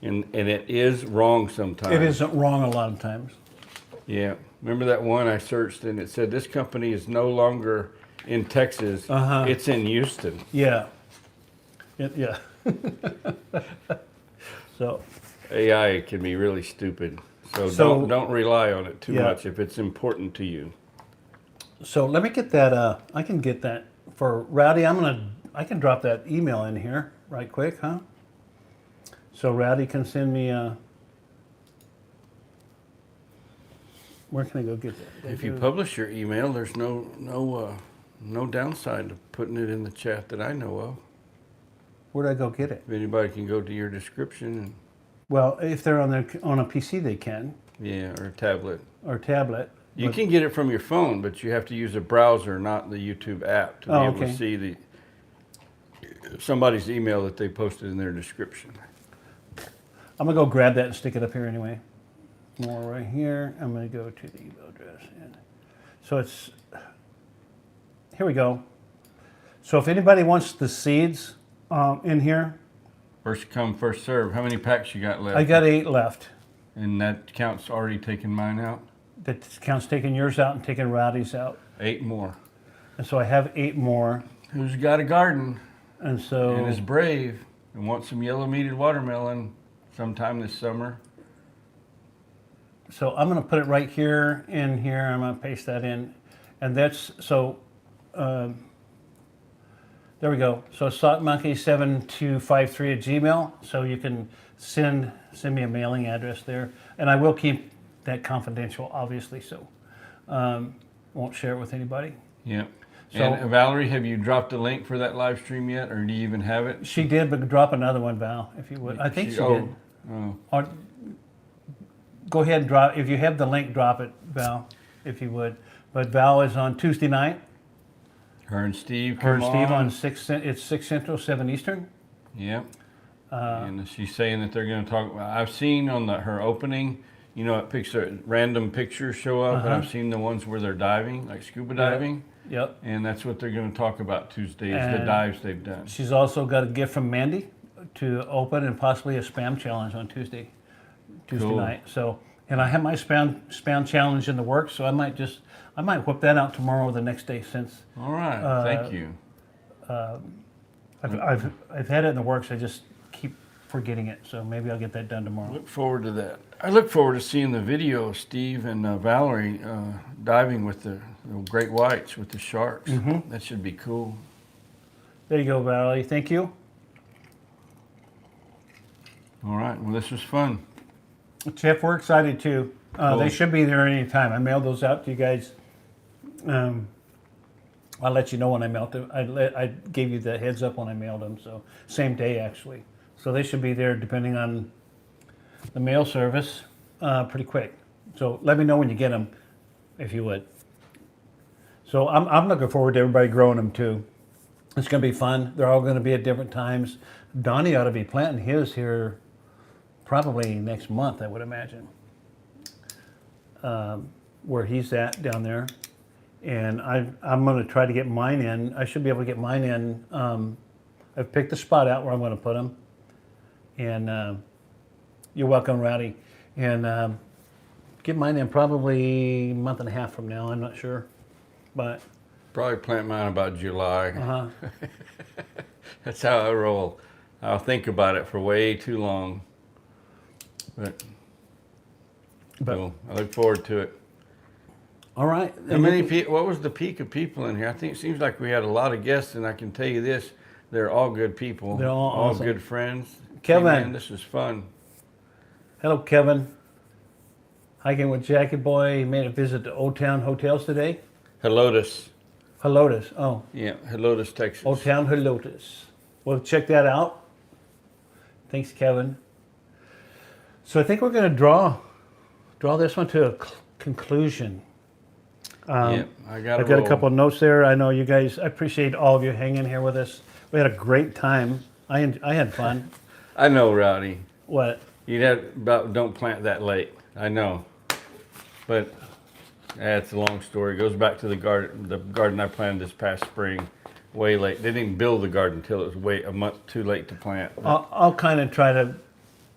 And it is wrong sometimes. It isn't wrong a lot of times. Yeah. Remember that one I searched and it said this company is no longer in Texas. It's in Houston. Yeah. Yeah. So, AI can be really stupid. So, So- don't rely on it too Yeah. much if it's important to you. so let me get that. I can get that for Rowdy. I can drop that email in here right quick, huh? So Rowdy can send me. Where can I go get that? If you publish your email, there's no downside to putting it in the chat that I know of. Where'd I go get it? If anybody can go to your description Well, if they're on a PC, they can, or a tablet. or tablet. You but- can get it from your phone, but you have to use a browser, not the YouTube app, to be able okay. to see somebody's email that they posted in their description. I'm gonna go grab that and stick it up here anyway. More right here. I'm gonna go to the email address. And so it's here we go. So if anybody wants the seeds in here, First come, first serve. How many packs you got left? I got 8 left. And that count's already taken mine out. That counts taking yours out and taking Rowdy's out. 8 more. And so I have 8 more. Who's got a garden And so and is brave and wants some yellow meated watermelon sometime this summer? So I'm going to put it right here in here. I'm going to paste that in. And that's, so, there we go. So sockmonkey7253@gmail. So you can send me a mailing address there. And I will keep that confidential, obviously. So won't share it with anybody. Yeah. So- And Valerie, have you dropped a link for that live stream yet, or do you even have it? She did, but drop another one, Val, if you would. I think she did. Oh. Or, go ahead and drop, if you have the link, drop it, Val, if you would. But Val is on Tuesday night. Her and Steve. Her and come Steve on 6 Central, 7 Eastern. Yep. And she's saying that they're going to talk. I've seen on her opening, you know, it picks random pictures show up, and I've seen the ones where they're diving, like scuba diving. Yep. And that's what they're going to talk about Tuesday, is the And dives they've done. She's also got a gift from Mandy to open, and possibly a spam challenge on Tuesday Cool. night. So, and I have my spam challenge in the works, so I might whip that out tomorrow or the next day, since All right. Thank you. I've had it in the works. I just keep forgetting it, so maybe I'll get that done tomorrow. Look forward to that. I look forward to seeing the video of Steve and Valerie diving with the great whites, with the sharks. That should be cool. There you go, Valerie. Thank you. All right. Well, this was fun. Jeff, we're excited too. Cool. They should be there any time. I mailed those out to you guys. I'll let you know when I mailed them. I gave you the heads up when I mailed them, so same day actually. So they should be there, depending on the mail service, pretty quick. So let me know when you get them, if you would. So I'm looking forward to everybody growing them too. It's going to be fun. They're all going to be at different times. Donnie ought to be planting his here probably next month, I would imagine, where he's at down there. And I'm going to try to get mine in. I should be able to get mine in. I've picked the spot out where I'm going to put them. And you're welcome, Rowdy. And get mine in probably a month and a half from now. I'm not sure. But Probably plant mine about July. uh-huh. That's how I roll. I'll think about it for way too long. But so I look forward to it. All right. How many people? What was the peak of people in here? I think it seems like we had a lot of guests, and I can tell you this: they're all good people. They're all awesome. good friends. Kevin. Hey, man, this is fun. Hello, Kevin. Hiking with Jackie Boy. He made a visit to Old Town Hotels today. Helotus. Helotus. Oh, Yeah, Helotus, Texas. Old Town Helotus. Well, check that out. Thanks, Kevin. So I think we're going to draw this one to a conclusion. Yeah, I've got a couple of notes there. I know you guys. I appreciate all of you hanging here with us. We had a great time. I had fun. I know, Rowdy. What? You'd have about don't plant that late. I know, but it's a long story. It goes back to the garden I planted this past spring, way late. They didn't build the garden until it was a month too late to plant. I'll kind of try to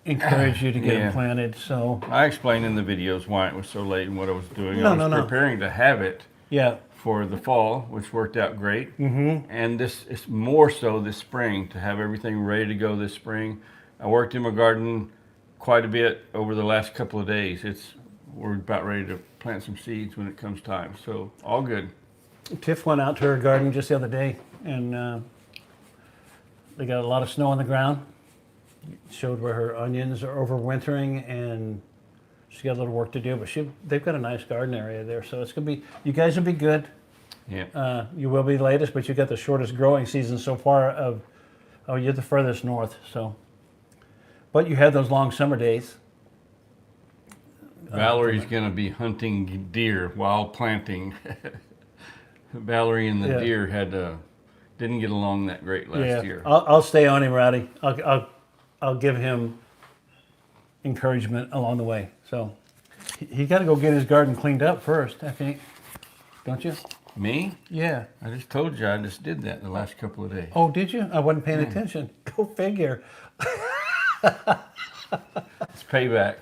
encourage you to get Yeah. them planted. So I explained in the videos why it was so late and what I was doing. No, I was no. preparing to have it yeah, for the fall, which worked out great. And this is more so this spring, to have everything ready to go this spring. I worked in my garden quite a bit over the last couple of days. We're about ready to plant some seeds when it comes time. So all good. Tiff went out to her garden just the other day, and they got a lot of snow on the ground. Showed where her onions are overwintering, and she's got a little work to do. But they've got a nice garden area there, so it's gonna be. You guys will be good. Yeah. You will be the latest, but you got the shortest growing season so far. You're the furthest north, so. But you had those long summer days. Valerie's going to be hunting deer while planting. Valerie and the Yeah. deer didn't get along that great last year. I'll stay on him, Rowdy. I'll give him encouragement along the way. So he got to go get his garden cleaned up first, I think. Don't you? Me? Yeah. I just told you I just did that the last couple of days. Oh, did you? I wasn't paying attention. Go figure. It's payback.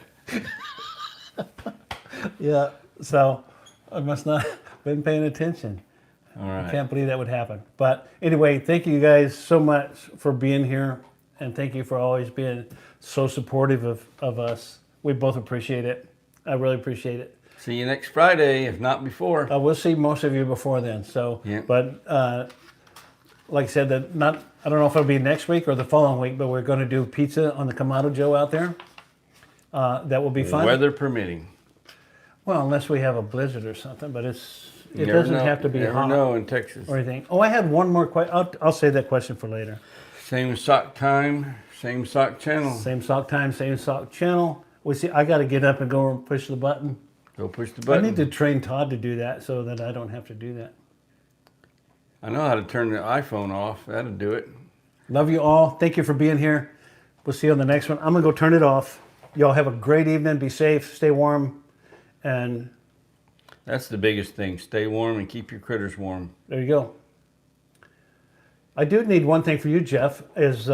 Yeah, so I must not have been paying attention. All I right. can't believe that would happen. But anyway, thank you guys so much for being here. And thank you for always being so supportive of us. We both appreciate it. I really appreciate it. See you next Friday, if not before. We'll see most of you before then. So, Yeah. but like I said, I don't know if it'll be next week or the following week, but we're going to do pizza on the Kamado Joe out there. That will be fun. Weather permitting. Well, unless we have a blizzard or something, but it Never doesn't know- have to be never hot know in Texas. or anything. Oh, I had one more question. I'll save that question for later. Same sock time, same sock channel. Same sock time, same sock channel. We see. I got to get up and go and push the button. Go push the I button. need to train Todd to do that so that I don't have to do that. I know how to turn the iPhone off. That'll do it. Love you all. Thank you for being here. We'll see you on the next one. I'm going to go turn it off. Y'all have a great evening. Be safe. Stay warm. And That's the biggest thing. Stay warm and keep your critters warm. there you go. I do need one thing for you, Jeff, is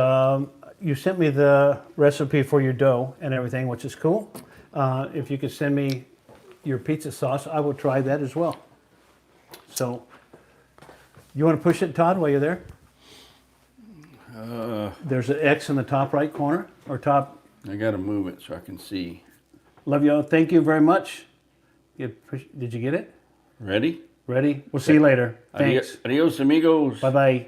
you sent me the recipe for your dough and everything, which is cool. If you could send me your pizza sauce, I will try that as well. So, you want to push it, Todd, while you're there? There's an X in the top right corner, or top. I got to move it so I can see. Love you all. Thank you very much. Did you get it? Ready? Ready? We'll see you later. Thanks. Adios, amigos. Bye-bye.